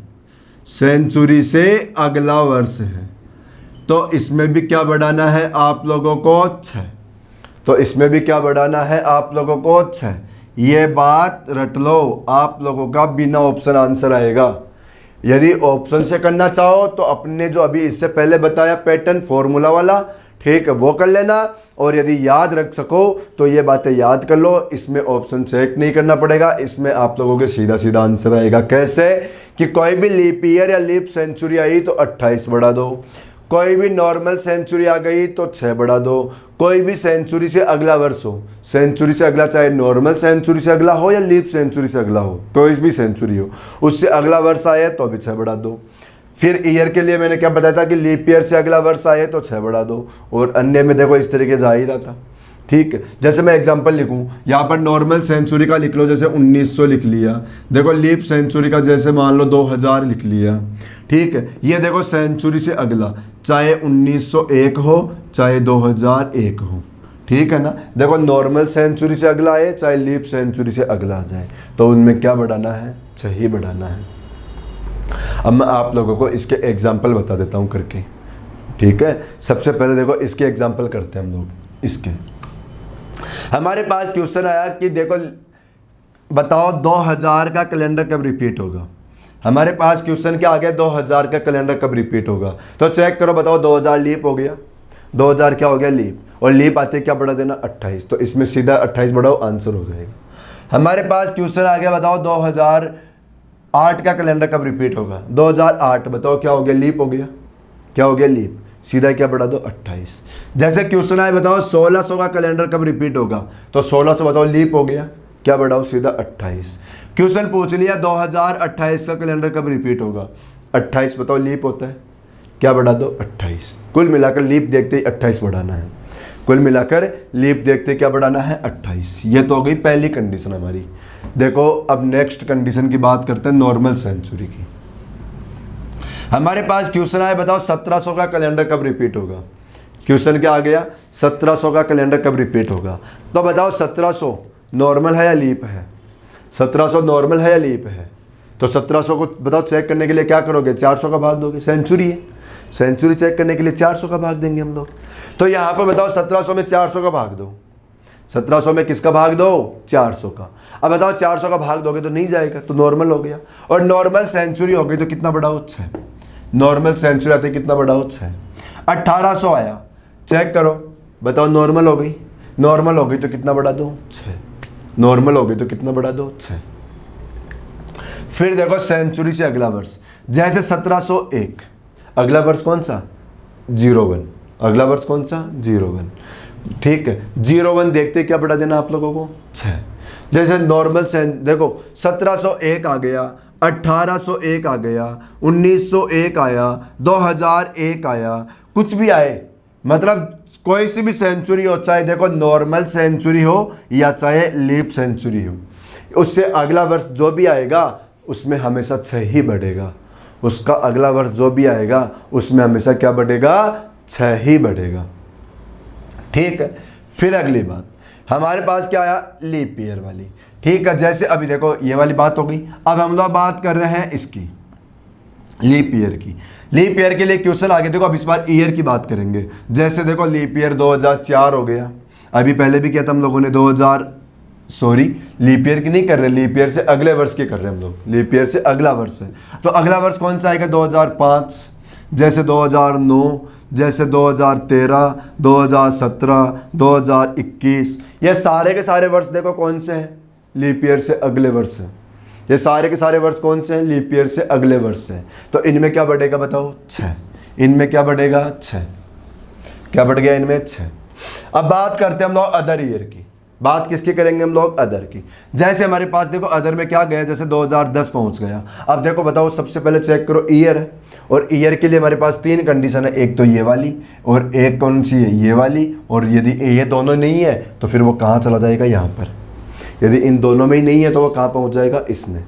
Speaker 1: सेंचुरी से अगला वर्ष है, तो इसमें भी क्या बढ़ाना है आप लोगों को, 6। तो इसमें भी क्या बढ़ाना है आप लोगों को, 6। ये बात रट लो, आप लोगों का बिना ऑप्शन आंसर आएगा। यदि ऑप्शन से करना चाहो तो अपने जो अभी इससे पहले बताया पैटर्न फॉर्मूला वाला, ठीक है, वो कर लेना। और यदि याद रख सको तो ये बातें याद कर लो, इसमें ऑप्शन चेक नहीं करना पड़ेगा, इसमें आप लोगों के सीधा सीधा आंसर आएगा। कैसे कि कोई भी लीप ईयर या लीप सेंचुरी आई तो 28 बढ़ा दो, कोई भी नॉर्मल सेंचुरी आ गई तो 6 बढ़ा दो, कोई भी सेंचुरी से अगला वर्ष हो, सेंचुरी से अगला चाहे नॉर्मल सेंचुरी से अगला हो या लीप सेंचुरी से अगला हो, कोई भी सेंचुरी हो, उससे अगला वर्ष आए तो भी 6 बढ़ा दो। फिर ईयर के लिए मैंने क्या बताया था कि लीप ईयर से अगला वर्ष आए तो 6 बढ़ा दो, और अन्य में देखो इस तरीके से आ ही रहा था। ठीक है, जैसे मैं एग्जांपल लिखूं, यहाँ पर नॉर्मल सेंचुरी का लिख लो, जैसे 1900 लिख लिया। देखो लीप सेंचुरी का जैसे मान लो 2000 लिख लिया। ठीक है, ये देखो सेंचुरी से अगला, चाहे 1901 हो चाहे 2001 हो, ठीक है ना। देखो नॉर्मल सेंचुरी से अगला आए चाहे लीप सेंचुरी से अगला आ जाए, तो उनमें क्या बढ़ाना है, 6 ही बढ़ाना है। अब मैं आप लोगों को इसके एग्जाम्पल बता देता हूँ करके, ठीक है। सबसे पहले देखो इसके एग्जाम्पल करते हैं हम लोग। इसके हमारे पास क्वेश्चन आया कि देखो बताओ 2000 का कैलेंडर कब रिपीट होगा। हमारे पास क्वेश्चन क्या आ गया, 2000 का कैलेंडर कब रिपीट होगा। तो चेक करो, बताओ 2000 लीप हो गया, 2000 क्या हो गया लीप, और लीप आते क्या बढ़ा देना 28, तो इसमें सीधा 28 बढ़ाओ आंसर हो जाएगा। हमारे पास क्वेश्चन आ गया, बताओ 2008 का कैलेंडर कब रिपीट होगा। 2008 बताओ क्या हो गया, लीप हो गया, क्या हो गया लीप, सीधा क्या बढ़ा दो 28। जैसे क्वेश्चन आए बताओ 1600 का कैलेंडर कब रिपीट होगा, तो 1600 बताओ लीप हो गया, क्या बढ़ाओ सीधा 28। क्वेश्चन पूछ लिया 2028 का कैलेंडर कब रिपीट होगा, 28 बताओ लीप होता है, क्या बढ़ा दो 28। कुल मिलाकर लीप देखते ही 28 बढ़ाना है, कुल मिलाकर लीप देखते क्या बढ़ाना है 28। ये तो हो गई पहली कंडीशन हमारी। देखो अब नेक्स्ट कंडीशन की बात करते हैं नॉर्मल सेंचुरी की। हमारे पास क्वेश्चन आया, बताओ 1700 का कैलेंडर कब रिपीट होगा। क्वेश्चन क्या आ गया, 1700 का कैलेंडर कब रिपीट होगा। तो बताओ 1700 नॉर्मल है या लीप है, 1700 नॉर्मल है या लीप है। तो 1700 को बताओ चेक करने के लिए क्या करोगे, 400 का भाग दोगे, सेंचुरी है, सेंचुरी चेक करने के लिए 400 का भाग देंगे हम लोग। तो यहाँ पर बताओ 1700 में 400 का भाग दो, 1700 में किसका भाग दो, 400 का। अब बताओ 400 का भाग दोगे तो नहीं जाएगा, तो नॉर्मल हो गया। और नॉर्मल सेंचुरी हो गई तो कितना बढ़ाओ 6, नॉर्मल सेंचुरी आते कितना बढ़ाओ 6। 1800 आया, चेक करो, बताओ नॉर्मल हो गई, नॉर्मल हो गई तो कितना बढ़ा दो 6, नॉर्मल हो गई तो कितना बढ़ा दो 6। फिर देखो सेंचुरी से अगला वर्ष, जैसे 1701, अगला वर्ष कौन सा 01, अगला वर्ष कौन सा 01, ठीक है। 01 देखते क्या बढ़ा देना आप लोगों को 6। जैसे नॉर्मल देखो 1701 आ गया, 1801 आ गया, 1901 आया, 2001 आया, कुछ भी आए, मतलब कोई सी भी सेंचुरी हो, चाहे देखो नॉर्मल सेंचुरी हो या चाहे लीप सेंचुरी हो, उससे अगला वर्ष जो भी आएगा उसमें हमेशा 6 ही बढ़ेगा। उसका अगला वर्ष जो भी आएगा उसमें हमेशा क्या बढ़ेगा, 6 ही बढ़ेगा, ठीक है। फिर अगली बात हमारे पास क्या आया, लीप ईयर वाली, ठीक है। जैसे अभी देखो ये वाली बात हो गई, अब हम लोग बात कर रहे हैं इसकी लीप ईयर की। लीप ईयर के लिए क्वेश्चन आ गया, देखो अब इस बार ईयर की बात करेंगे। जैसे देखो लीप ईयर 2004 हो गया, अभी पहले भी किया था हम लोगों ने लीप ईयर की नहीं कर रहे, लीप ईयर से अगले वर्ष की कर रहे हैं हम लोग, लीप ईयर से अगला वर्ष है। तो अगला वर्ष कौन सा आएगा, 2005, जैसे 2009, जैसे 2013, 2017, 2021, ये सारे के सारे वर्ष देखो कौन से हैं, लीप ईयर से अगले वर्ष है। ये सारे के सारे वर्ष कौन से हैं, लीप ईयर से अगले वर्ष है। तो इनमें क्या बढ़ेगा बताओ 6, इनमें क्या बढ़ेगा 6, क्या बढ़ गया इनमें 6। अब बात करते हैं हम लोग अदर ईयर की, बात किसकी करेंगे हम लोग, अदर की। जैसे हमारे पास देखो अदर में क्या गया, जैसे 2010 पहुंच गया। अब देखो बताओ सबसे पहले चेक करो ईयर है, और ईयर के लिए हमारे पास 3 कंडीशन है, एक तो ये वाली और एक कौन सी है, ये वाली। और यदि ये दोनों नहीं है तो फिर वो कहाँ चला जाएगा, यहाँ पर। यदि इन दोनों में ही नहीं है तो वो कहाँ पहुँच जाएगा, इसमें।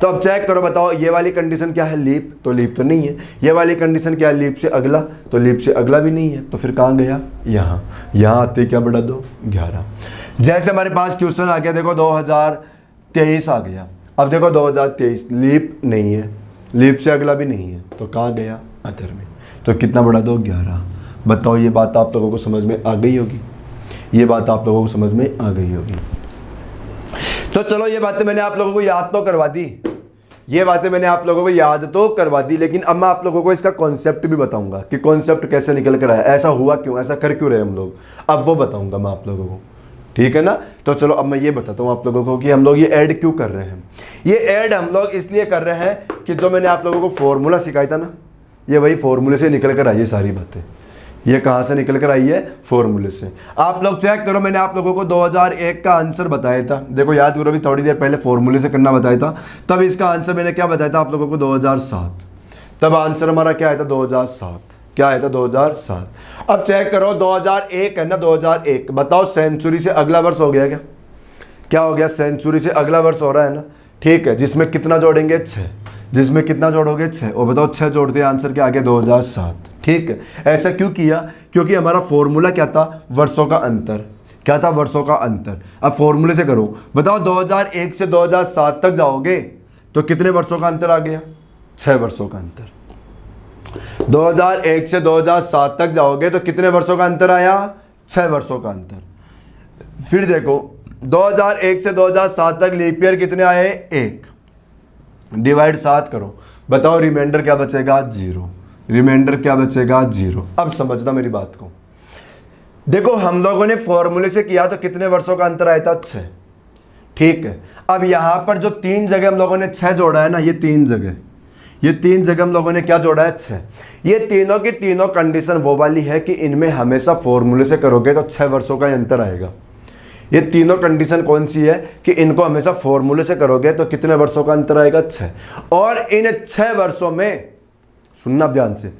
Speaker 1: तो अब चेक करो, बताओ ये वाली कंडीशन क्या है, लीप, तो लीप तो नहीं है। ये वाली कंडीशन क्या है, लीप से अगला, तो लीप से अगला भी नहीं है, तो फिर कहाँ गया, यहाँ। यहाँ आते क्या बढ़ा दो 11। जैसे हमारे पास क्वेश्चन आ गया, देखो 2023 आ गया। अब देखो 2023 लीप नहीं है, लीप से अगला भी नहीं है, तो कहाँ गया, अदर में। तो कितना बढ़ा दो 11। बताओ ये बात आप लोगों को समझ में आ गई होगी, ये बात आप लोगों को समझ में आ गई होगी। तो चलो ये बातें मैंने आप लोगों को याद तो करवा दी, ये बातें मैंने आप लोगों को याद तो करवा दी, लेकिन अब मैं आप लोगों को इसका कॉन्सेप्ट भी बताऊंगा कि कॉन्सेप्ट कैसे निकल कर आया, ऐसा हुआ क्यों, ऐसा कर क्यों रहे हम लोग, अब वो बताऊंगा मैं आप लोगों को। ठीक है ना। तो चलो अब मैं ये बताता हूँ आप लोगों को कि हम लोग ये ऐड क्यों कर रहे हैं। ये ऐड हम लोग इसलिए कर रहे हैं कि जो मैंने आप लोगों को फॉर्मूला सिखाया था ना, ये वही फॉर्मूले से निकल कर आई है सारी बातें। ये कहाँ से निकल कर आई है? फॉर्मूले से। आप लोग चेक करो, मैंने आप लोगों को 2001 का आंसर बताया था, देखो याद करो, अभी थोड़ी देर पहले फॉर्मूले से करना बताया था, तब इसका आंसर मैंने क्या बताया था आप लोगों को? 2007। तब आंसर हमारा क्या आया था? 2007। क्या आया था? 2007। अब चेक करो 2001 है ना, 2001 बताओ सेंचुरी से अगला वर्ष हो गया क्या? क्या हो गया? सेंचुरी से अगला वर्ष हो रहा है ना। ठीक है, जिसमें कितना जोड़ेंगे? 6। जिसमें कितना जोड़ोगे? 6। और बताओ 6 जोड़ते हैं आंसर क्या आ गया? 2007। ठीक है, ऐसा क्यों किया? क्योंकि हमारा फॉर्मूला क्या था? वर्षों का अंतर। क्या था? वर्षों का अंतर। अब फॉर्मूले से करो, बताओ 2001 से 2007 तक जाओगे तो कितने वर्षों का अंतर आ गया? 6 वर्षों का अंतर। 2001 से 2007 तक जाओगे तो कितने वर्षों का अंतर आया? 6 वर्षों का अंतर। फिर देखो 2001 से 2007 तक लीप ईयर कितने आए? 1। डिवाइड 7 करो, बताओ रिमाइंडर क्या बचेगा? 0। रिमाइंडर क्या बचेगा? 0। अब समझना मेरी बात को, देखो हम लोगों ने फॉर्मूले से किया तो कितने वर्षों का अंतर आया था? 6। ठीक है, अब यहां पर जो 3 जगह हम लोगों ने 6 जोड़ा है ना, ये 3 जगह हम लोगों ने क्या जोड़ा है? 6। ये तीनों की तीनों कंडीशन वो वाली है कि इनमें हमेशा फॉर्मूले से करोगे तो 6 वर्षों का अंतर आएगा। ये तीनों कंडीशन कौन सी है कि इनको हमेशा फॉर्मूले से करोगे तो कितने वर्षों का अंतर आएगा? 6। और इन 6 वर्षों में, सुनना ध्यान से,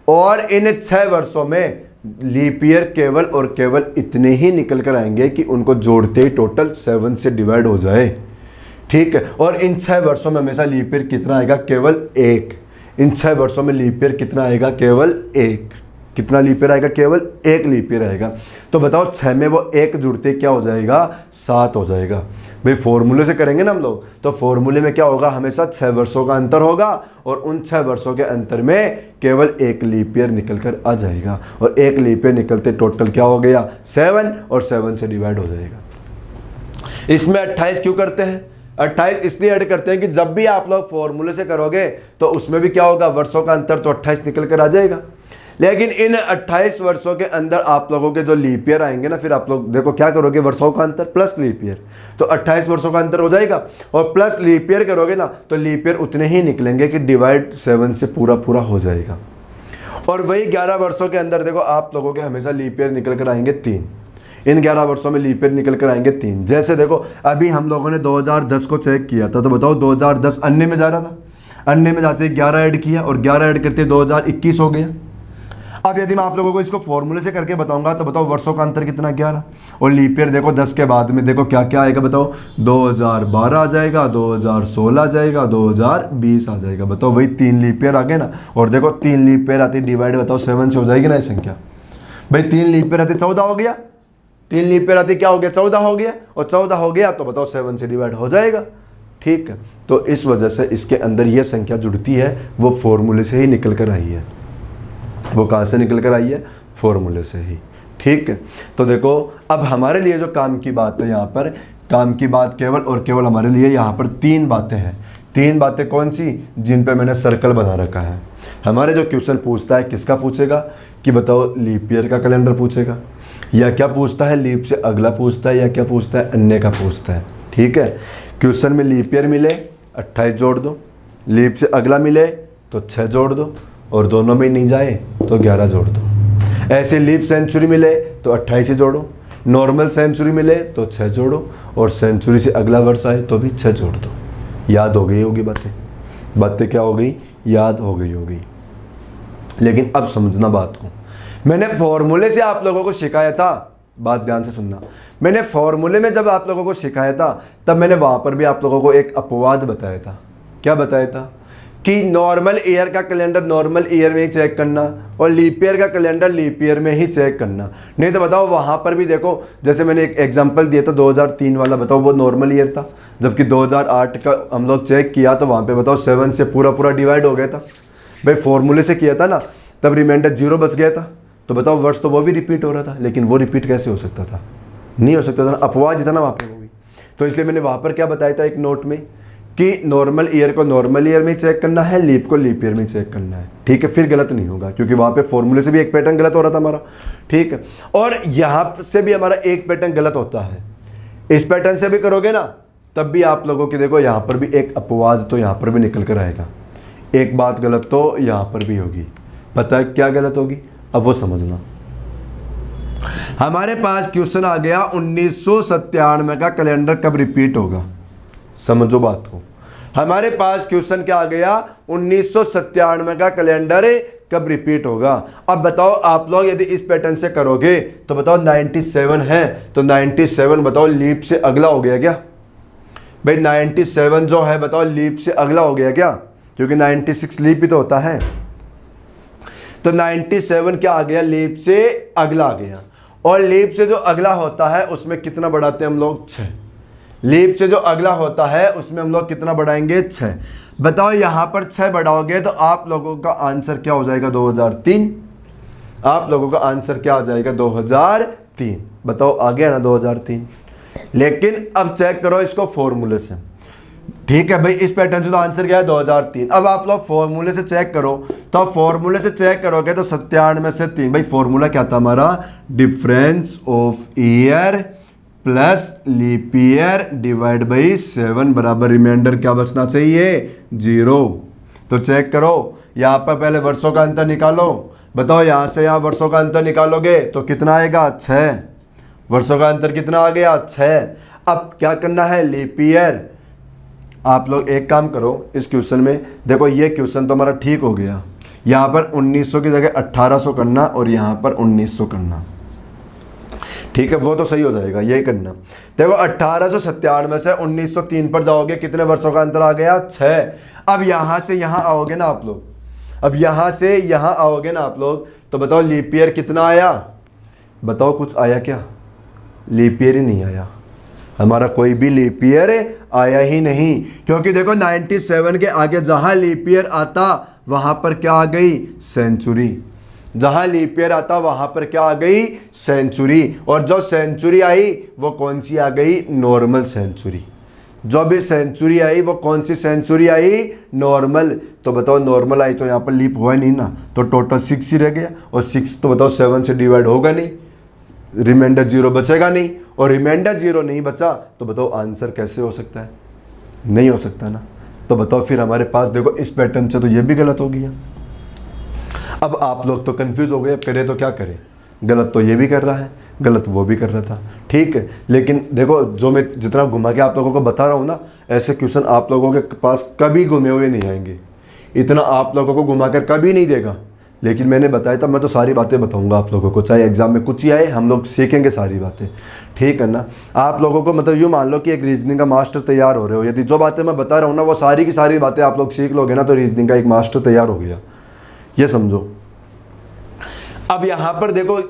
Speaker 1: और इन 6 वर्षों में लीप ईयर केवल और केवल इतने ही निकल कर आएंगे कि उनको जोड़ते ही टोटल 7 से डिवाइड हो जाए। ठीक है, और इन 6 वर्षों में हमेशा लीप ईयर कितना आएगा? केवल 1। इन 6 वर्षों में लीप ईयर कितना आएगा? केवल 1। कितना लीप ईयर आएगा? केवल 1 लीप ईयर आएगा। तो बताओ 6 में वो 1 जुड़ते क्या हो जाएगा? 7 हो जाएगा। भाई फॉर्मूले से करेंगे ना हम लोग, तो फॉर्मूले में क्या होगा? हमेशा 6 वर्षों का अंतर होगा और उन 6 वर्षों के अंतर में केवल 1 लीप ईयर निकल कर आ जाएगा, और 1 लीप ईयर निकलते टोटल क्या हो गया? 7, और 7 से डिवाइड हो जाएगा। इसमें 28 क्यों करते हैं? 28 इसलिए ऐड करते हैं कि जब भी आप लोग फॉर्मूले से करोगे तो उसमें भी क्या होगा? वर्षों का अंतर, तो 28 निकल कर आ जाएगा। लेकिन इन 28 वर्षों के अंदर आप लोगों के जो लीप ईयर आएंगे ना, फिर आप लोग देखो क्या करोगे? वर्षों का अंतर प्लस लीप ईयर, तो 28 वर्षों का अंतर हो जाएगा, और प्लस लीप ईयर करोगे ना तो लीप ईयर उतने ही निकलेंगे कि डिवाइड 7 से पूरा पूरा हो जाएगा। और वही 11 वर्षों के अंदर देखो आप लोगों के हमेशा लीप ईयर निकल कर आएंगे 3। इन 11 वर्षों में लीप ईयर निकल कर आएंगे 3। जैसे देखो अभी हम लोगों ने 2010 को चेक किया था, तो बताओ 2010 अन्य में जा रहा था, अन्य में जाते 11 ऐड किया और 11 ऐड करते 2021 हो गया। अब यदि मैं आप लोगों को इसको फॉर्मूले से करके बताऊंगा तो बताओ वर्षों का अंतर कितना? 11। और लीप ईयर देखो 10 के बाद में देखो क्या क्या आएगा? बताओ 2012 आ जाएगा, 2016 आ जाएगा, 2020 आ जाएगा। बताओ वही 3 लीप ईयर आ गए ना। और देखो 3 लीप ईयर आती डिवाइड, बताओ 7 से हो जाएगी ना ये संख्या। भाई 3 लीप ईयर आती 14 हो गया, 3 लीप ईयर आती क्या हो गया? 14 हो गया, और 14 हो गया तो बताओ 7 से डिवाइड हो जाएगा। ठीक है, तो इस वजह से इसके अंदर ये संख्या जुड़ती है वो फॉर्मूले से ही निकल कर आई है। वो कहाँ से निकल कर आई है? फॉर्मूले से ही। ठीक है, तो देखो अब हमारे लिए जो काम की बात है, यहाँ पर काम की बात केवल और केवल हमारे लिए यहाँ पर 3 बातें हैं। 3 बातें कौन सी? जिन पे मैंने सर्कल बना रखा है। हमारे जो क्वेश्चन पूछता है किसका पूछेगा कि बताओ लीप ईयर का कैलेंडर पूछेगा, या क्या पूछता है? लीप से अगला पूछता है, या क्या पूछता है? अन्य का पूछता है। ठीक है, क्वेश्चन में लीप ईयर मिले 28 जोड़ दो, लीप से अगला मिले तो 6 जोड़ दो, और दोनों में नहीं जाए तो 11 जोड़ दो। ऐसे लीप सेंचुरी मिले तो 28 ही जोड़ो, नॉर्मल सेंचुरी मिले तो 6 जोड़ो, और सेंचुरी से अगला वर्ष आए तो भी 6 जोड़ दो। याद हो गई होगी बातें क्या हो गई? याद हो गई होगी। लेकिन अब समझना बात को, मैंने फॉर्मूले से आप लोगों को सिखाया था, बात ध्यान से सुनना। मैंने फॉर्मूले में जब आप लोगों को सिखाया था तब मैंने वहाँ पर भी आप लोगों को एक अपवाद बताया था। क्या बताया था? कि नॉर्मल ईयर का कैलेंडर नॉर्मल ईयर में ही चेक करना, और लीप ईयर का कैलेंडर लीप ईयर में ही चेक करना। नहीं तो बताओ वहाँ पर भी देखो, जैसे मैंने एक एग्जांपल दिया था 2003 वाला, बताओ वो नॉर्मल ईयर था, जबकि 2008 का हम लोग चेक किया तो वहाँ पे बताओ 7 से पूरा पूरा डिवाइड हो गया था। भाई फॉर्मूले से किया था ना, तब रिमाइंडर 0 बच गया था, तो बताओ वर्ष तो वो भी रिपीट हो रहा था, लेकिन वो रिपीट कैसे हो सकता था? नहीं हो सकता था ना, अपवाद था ना वहाँ पे वो भी। तो इसलिए मैंने वहाँ पर क्या बताया था एक नोट में कि नॉर्मल ईयर को नॉर्मल ईयर में चेक करना है, लीप को लीप ईयर में चेक करना है। ठीक है, फिर गलत नहीं होगा, क्योंकि वहाँ पे फॉर्मूले से भी एक पैटर्न गलत हो रहा था हमारा। ठीक है, और यहाँ से भी हमारा एक पैटर्न गलत होता है। इस पैटर्न से भी करोगे ना, तब भी आप लोगों की देखो यहाँ पर भी एक अपवाद तो यहाँ पर भी निकल कर आएगा। एक बात गलत तो यहाँ पर भी होगी। पता है क्या गलत होगी? अब वो समझना। हमारे पास क्वेश्चन आ गया 1997 का कैलेंडर कब रिपीट होगा। समझो बात को। हमारे पास क्वेश्चन क्या आ गया? 1997 का कैलेंडर कब रिपीट होगा। अब बताओ आप लोग यदि इस पैटर्न से करोगे तो बताओ 97 है तो 97 बताओ लीप से अगला हो गया क्या भाई? 97 जो है बताओ लीप से अगला हो गया क्या? क्योंकि 96 लीप ही तो होता है। तो 97 क्या आ गया? लीप से अगला आ गया। और लीप से जो अगला होता है उसमें कितना बढ़ाते हैं हम लोग? 6। लीप से जो अगला होता है उसमें हम लोग कितना बढ़ाएंगे? 6। बताओ यहाँ पर 6 बढ़ाओगे तो आप लोगों का आंसर क्या हो जाएगा? 2003। आप लोगों का आंसर क्या आ जाएगा? 2003। बताओ आ गया ना 2003। लेकिन अब चेक करो इसको फॉर्मूले से। ठीक है भाई, इस पैटर्न से तो आंसर क्या है? 2003। अब आप लोग फॉर्मूले से चेक करो, तो फॉर्मूले से चेक करोगे तो 97 से 3। भाई फॉर्मूला क्या था हमारा? Difference of year plus leap year divide by 7 बराबर रिमाइंडर क्या बचना चाहिए? 0। तो चेक करो, यहाँ पर पहले वर्षों का अंतर निकालो। बताओ यहाँ से यहाँ वर्षों का अंतर निकालोगे तो कितना आएगा? 6। वर्षों का अंतर कितना आ गया? 6। अब क्या करना है? Leap year. आप लोग एक काम करो, इस क्वेश्चन में देखो, ये क्वेश्चन तो हमारा ठीक हो गया। यहाँ पर 1900 की जगह 1800 करना और यहाँ पर 1900 करना। ठीक है, वो तो सही हो जाएगा, यही करना। देखो 1897 से 1903 पर जाओगे, कितने वर्षों का अंतर आ गया? 6। अब यहाँ से यहाँ आओगे ना आप लोग, अब यहाँ से यहाँ आओगे ना आप लोग, तो बताओ लीप ईयर कितना आया? बताओ कुछ आया क्या? लीप ईयर ही नहीं आया, हमारा कोई भी लीप ईयर आया ही नहीं। क्योंकि देखो 97 के आगे जहाँ लीप ईयर आता वहाँ पर क्या आ गई? सेंचुरी। जहाँ लीप ईयर आता वहाँ पर क्या आ गई? सेंचुरी। और जो सेंचुरी आई वो कौन सी आ गई? Normal century. जो भी सेंचुरी आई वो कौन सी सेंचुरी आई? नॉर्मल। तो बताओ नॉर्मल आई तो यहाँ पर लीप हुआ नहीं ना, तो टोटल 6 ही रह गया। और 6 तो बताओ 7 से डिवाइड होगा नहीं, रिमाइंडर 0 बचेगा नहीं। और रिमाइंडर 0 नहीं बचा तो बताओ आंसर कैसे हो सकता है? नहीं हो सकता ना। तो बताओ फिर हमारे पास देखो इस पैटर्न से तो ये भी गलत हो गया। अब आप लोग तो कंफ्यूज हो गए, अब करे तो क्या करें? गलत तो ये भी कर रहा है, गलत वो भी कर रहा था। ठीक है, लेकिन देखो जो मैं जितना घुमा के आप लोगों को बता रहा हूँ ना, ऐसे क्वेश्चन आप लोगों के पास कभी घूमे हुए नहीं आएंगे। इतना आप लोगों को घुमा कर कभी नहीं देगा। लेकिन मैंने बताया था, मैं तो सारी बातें बताऊंगा आप लोगों को, चाहे एग्जाम में कुछ ही आए, हम लोग सीखेंगे सारी बातें। ठीक है ना? आप लोगों को मतलब यूँ मान लो कि एक रीजनिंग का मास्टर तैयार हो रहे हो। यदि जो बातें मैं बता रहा हूँ ना वो सारी की सारी बातें आप लोग सीख लोगे ना, तो रीजनिंग का एक मास्टर तैयार हो गया, ये समझो। अब यहाँ पर देखो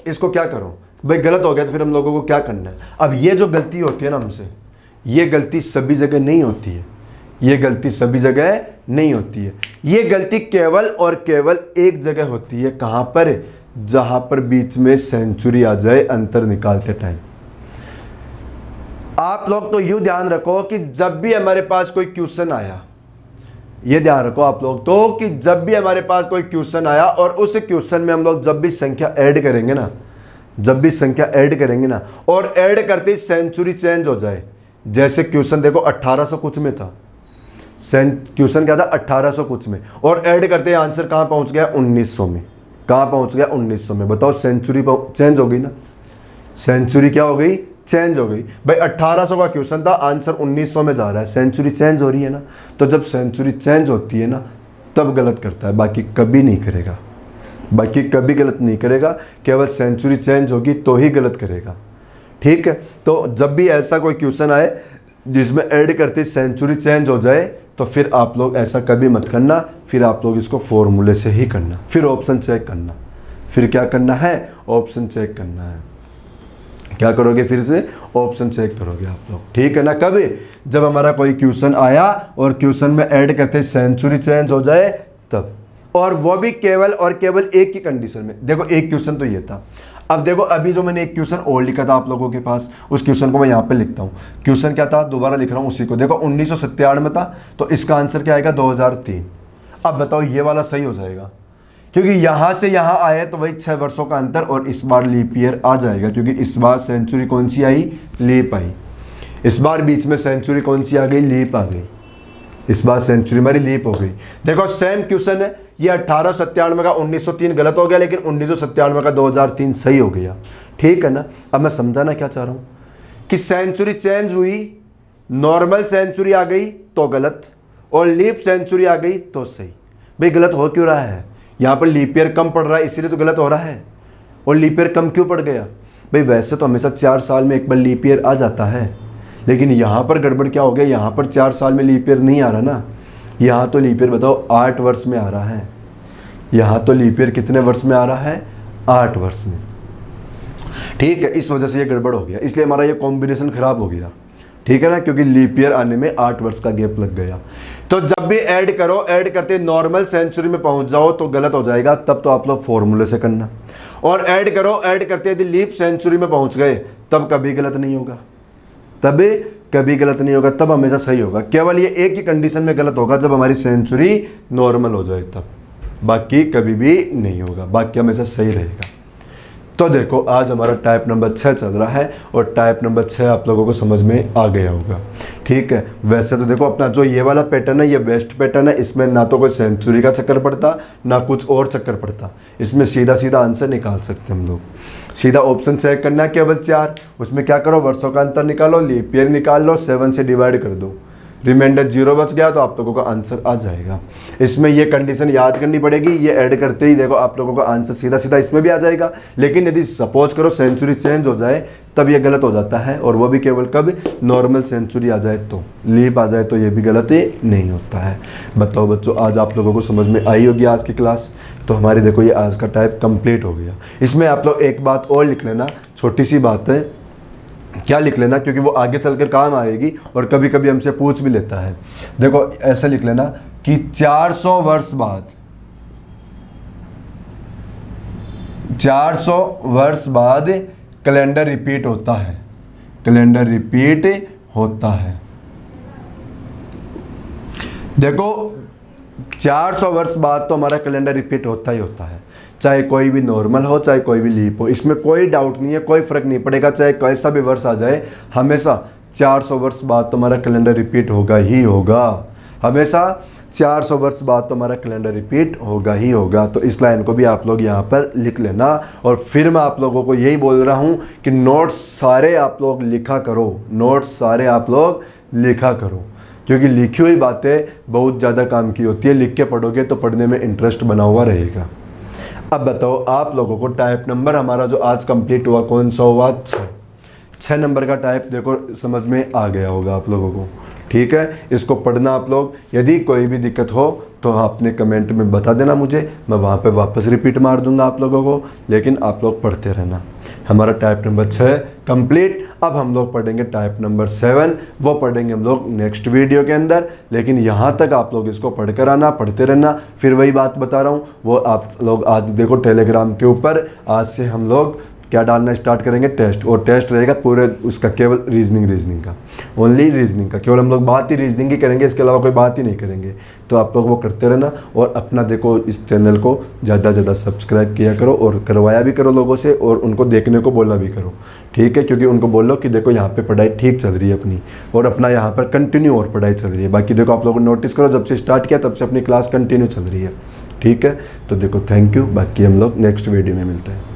Speaker 1: इसको क्या करो भाई, गलत हो गया तो फिर हम लोगों को क्या करना है? अब ये जो गलती होती है ना हमसे, ये गलती सभी जगह नहीं होती है। ये गलती सभी जगह नहीं होती है। ये गलती केवल और केवल एक जगह होती है। कहाँ पर? जहाँ पर बीच में सेंचुरी आ जाए अंतर निकालते टाइम। आप लोग तो यूँ ध्यान रखो कि जब भी हमारे पास कोई क्वेश्चन आया, ये ध्यान रखो आप लोग तो कि जब भी हमारे पास कोई क्वेश्चन आया और उस क्वेश्चन में हम लोग जब भी संख्या ऐड करेंगे ना, जब भी संख्या ऐड करेंगे ना और ऐड करते ही सेंचुरी चेंज हो जाए। जैसे क्वेश्चन देखो 1800 कुछ में था, क्वेश्चन क्या था? 1800 कुछ में, और ऐड करते ही आंसर कहाँ पहुँच गया? 1900 में। कहाँ पहुँच गया? 1900 में। बताओ सेंचुरी चेंज हो गई ना, सेंचुरी क्या हो गई? चेंज हो गई। भाई 1800 का क्वेश्चन था, आंसर 1900 में जा रहा है, सेंचुरी चेंज हो रही है ना। तो जब सेंचुरी चेंज होती है ना तब गलत करता है, बाकी कभी नहीं करेगा। बाकी कभी गलत नहीं करेगा, केवल सेंचुरी चेंज होगी तो ही गलत करेगा। ठीक है, तो जब भी ऐसा कोई क्वेश्चन आए जिसमें ऐड करते सेंचुरी चेंज हो जाए तो फिर आप लोग ऐसा कभी मत करना। फिर आप लोग इसको फॉर्मूले से ही करना, फिर ऑप्शन चेक करना। फिर क्या करना है? ऑप्शन चेक करना है। क्या करोगे? फिर से ऑप्शन चेक करोगे आप लोग। ठीक है ना? कभी जब हमारा कोई क्वेश्चन आया और क्वेश्चन में ऐड करते सेंचुरी चेंज हो जाए तब। और वो भी केवल और केवल एक ही कंडीशन में। देखो एक क्वेश्चन तो ये था। अब देखो अभी जो मैंने एक क्वेश्चन और लिखा था आप लोगों के पास, उस क्वेश्चन को मैं यहाँ पे लिखता हूँ। क्वेश्चन क्या था, दोबारा लिख रहा हूँ उसी को। देखो 1997 में था, तो इसका आंसर क्या आएगा 2003। अब बताओ ये वाला सही हो जाएगा, क्योंकि यहाँ से यहाँ आए तो वही 6 वर्षों का अंतर, और इस बार लीप ईयर आ जाएगा, क्योंकि इस बार सेंचुरी कौन सी आई, लीप आई। इस बार बीच में सेंचुरी कौन सी आ गई, लीप आ गई। इस बार सेंचुरी हमारी लीप हो गई। देखो सेम क्वेश्चन है, ये 1897 का 1903 गलत हो गया, लेकिन 1997 का 2003 सही हो गया। ठीक है ना। अब मैं समझाना क्या चाह रहा हूँ कि सेंचुरी चेंज हुई, नॉर्मल सेंचुरी आ गई तो गलत, और लीप सेंचुरी आ गई तो सही। भाई गलत हो क्यों रहा है, यहाँ पर लीप ईयर कम पड़ रहा है इसीलिए तो गलत हो रहा है। और लीप ईयर कम क्यों पड़ गया, भाई वैसे तो हमेशा 4 साल में एक बार लीप ईयर आ जाता है, लेकिन यहाँ पर गड़बड़ क्या हो गया, यहाँ पर 4 साल में लीप ईयर नहीं आ रहा ना। यहाँ तो लीप ईयर बताओ 8 वर्ष में आ रहा है। यहाँ तो लीप ईयर कितने वर्ष में आ रहा है, 8 वर्ष में। ठीक है, इस वजह से ये गड़बड़ हो गया, इसलिए हमारा ये कॉम्बिनेशन खराब हो गया। ठीक है ना, क्योंकि लीप ईयर आने में 8 वर्ष का गैप लग गया। तो जब भी ऐड करो, ऐड करते नॉर्मल सेंचुरी में पहुंच जाओ तो गलत हो जाएगा, तब तो आप लोग फॉर्मूले से करना। और ऐड करो, ऐड करते यदि लीप सेंचुरी में पहुंच गए तब कभी गलत नहीं होगा, तब कभी गलत नहीं होगा, तब हमेशा सही होगा। केवल ये एक ही कंडीशन में गलत होगा, जब हमारी सेंचुरी नॉर्मल हो जाए तब, बाकी कभी भी नहीं होगा, बाकी हमेशा सही रहेगा। तो देखो आज हमारा टाइप नंबर 6 चल रहा है, और टाइप नंबर 6 आप लोगों को समझ में आ गया होगा। ठीक है, वैसे तो देखो अपना जो ये वाला पैटर्न है, ये बेस्ट पैटर्न है। इसमें ना तो कोई सेंचुरी का चक्कर पड़ता, ना कुछ और चक्कर पड़ता। इसमें सीधा सीधा आंसर निकाल सकते हम लोग। सीधा ऑप्शन चेक करना है केवल 4, उसमें क्या करो, वर्षों का अंतर निकालो, लीप ईयर निकाल लो, 7 से डिवाइड कर दो, रिमाइंडर 0 बच गया तो आप लोगों का आंसर आ जाएगा। इसमें ये कंडीशन याद करनी पड़ेगी, ये ऐड करते ही देखो आप लोगों का आंसर सीधा सीधा इसमें भी आ जाएगा। लेकिन यदि सपोज करो सेंचुरी चेंज हो जाए तब ये गलत हो जाता है, और वो भी केवल कब, नॉर्मल सेंचुरी आ जाए तो, लीप आ जाए तो ये भी गलत ही नहीं होता है। बताओ बच्चों, आज आप लोगों को समझ में आई होगी आज की क्लास। तो हमारी देखो ये आज का टाइप कंप्लीट हो गया। इसमें आप लोग एक बात और लिख लेना, छोटी सी बात है, क्या लिख लेना, क्योंकि वो आगे चलकर काम आएगी और कभी कभी हमसे पूछ भी लेता है। देखो ऐसे लिख लेना कि 400 वर्ष बाद, 400 वर्ष बाद कैलेंडर रिपीट होता है, कैलेंडर रिपीट होता है। देखो 400 वर्ष बाद तो हमारा कैलेंडर रिपीट होता ही होता है, चाहे कोई भी नॉर्मल हो, चाहे कोई भी लीप हो, इसमें कोई डाउट नहीं है, कोई फर्क नहीं पड़ेगा। चाहे कैसा भी वर्ष आ जाए, हमेशा 400 वर्ष बाद तो हमारा कैलेंडर रिपीट होगा ही होगा। हमेशा 400 वर्ष बाद तो हमारा कैलेंडर रिपीट होगा ही होगा। तो इस लाइन को भी आप लोग यहाँ पर लिख लेना। और फिर मैं आप लोगों को यही बोल रहा हूँ कि नोट्स सारे आप लोग लिखा करो, नोट्स सारे आप लोग लिखा करो, क्योंकि लिखी हुई बातें बहुत ज़्यादा काम की होती है। लिख के पढ़ोगे तो पढ़ने में इंटरेस्ट बना हुआ रहेगा। अब बताओ आप लोगों को टाइप नंबर हमारा जो आज कंप्लीट हुआ कौन सा हुआ, 6 नंबर का टाइप देखो समझ में आ गया होगा आप लोगों को। ठीक है, इसको पढ़ना आप लोग। यदि कोई भी दिक्कत हो तो आपने कमेंट में बता देना मुझे, मैं वहाँ पे वापस रिपीट मार दूंगा आप लोगों को, लेकिन आप लोग पढ़ते रहना। हमारा टाइप नंबर 6 कंप्लीट। अब हम लोग पढ़ेंगे टाइप नंबर 7, वो पढ़ेंगे हम लोग नेक्स्ट वीडियो के अंदर। लेकिन यहाँ तक आप लोग इसको पढ़ कर आना, पढ़ते रहना। फिर वही बात बता रहा हूँ, वो आप लोग आज देखो टेलीग्राम के ऊपर आज से हम लोग क्या डालना स्टार्ट करेंगे, टेस्ट। और टेस्ट रहेगा पूरे उसका केवल रीजनिंग का, ओनली रीजनिंग का, केवल हम लोग बात ही रीजनिंग की करेंगे, इसके अलावा कोई बात ही नहीं करेंगे। तो आप लोग वो करते रहना। और अपना देखो इस चैनल को ज़्यादा से ज़्यादा सब्सक्राइब किया करो, और करवाया भी करो लोगों से, और उनको देखने को बोला भी करो। ठीक है, क्योंकि उनको बोलो कि देखो यहाँ पे पढ़ाई ठीक चल रही है अपनी, और अपना यहाँ पर कंटिन्यू और पढ़ाई चल रही है। बाकी देखो आप लोगों को नोटिस करो, जब से स्टार्ट किया तब से अपनी क्लास कंटिन्यू चल रही है। ठीक है, तो देखो थैंक यू। बाकी हम लोग नेक्स्ट वीडियो में मिलते हैं।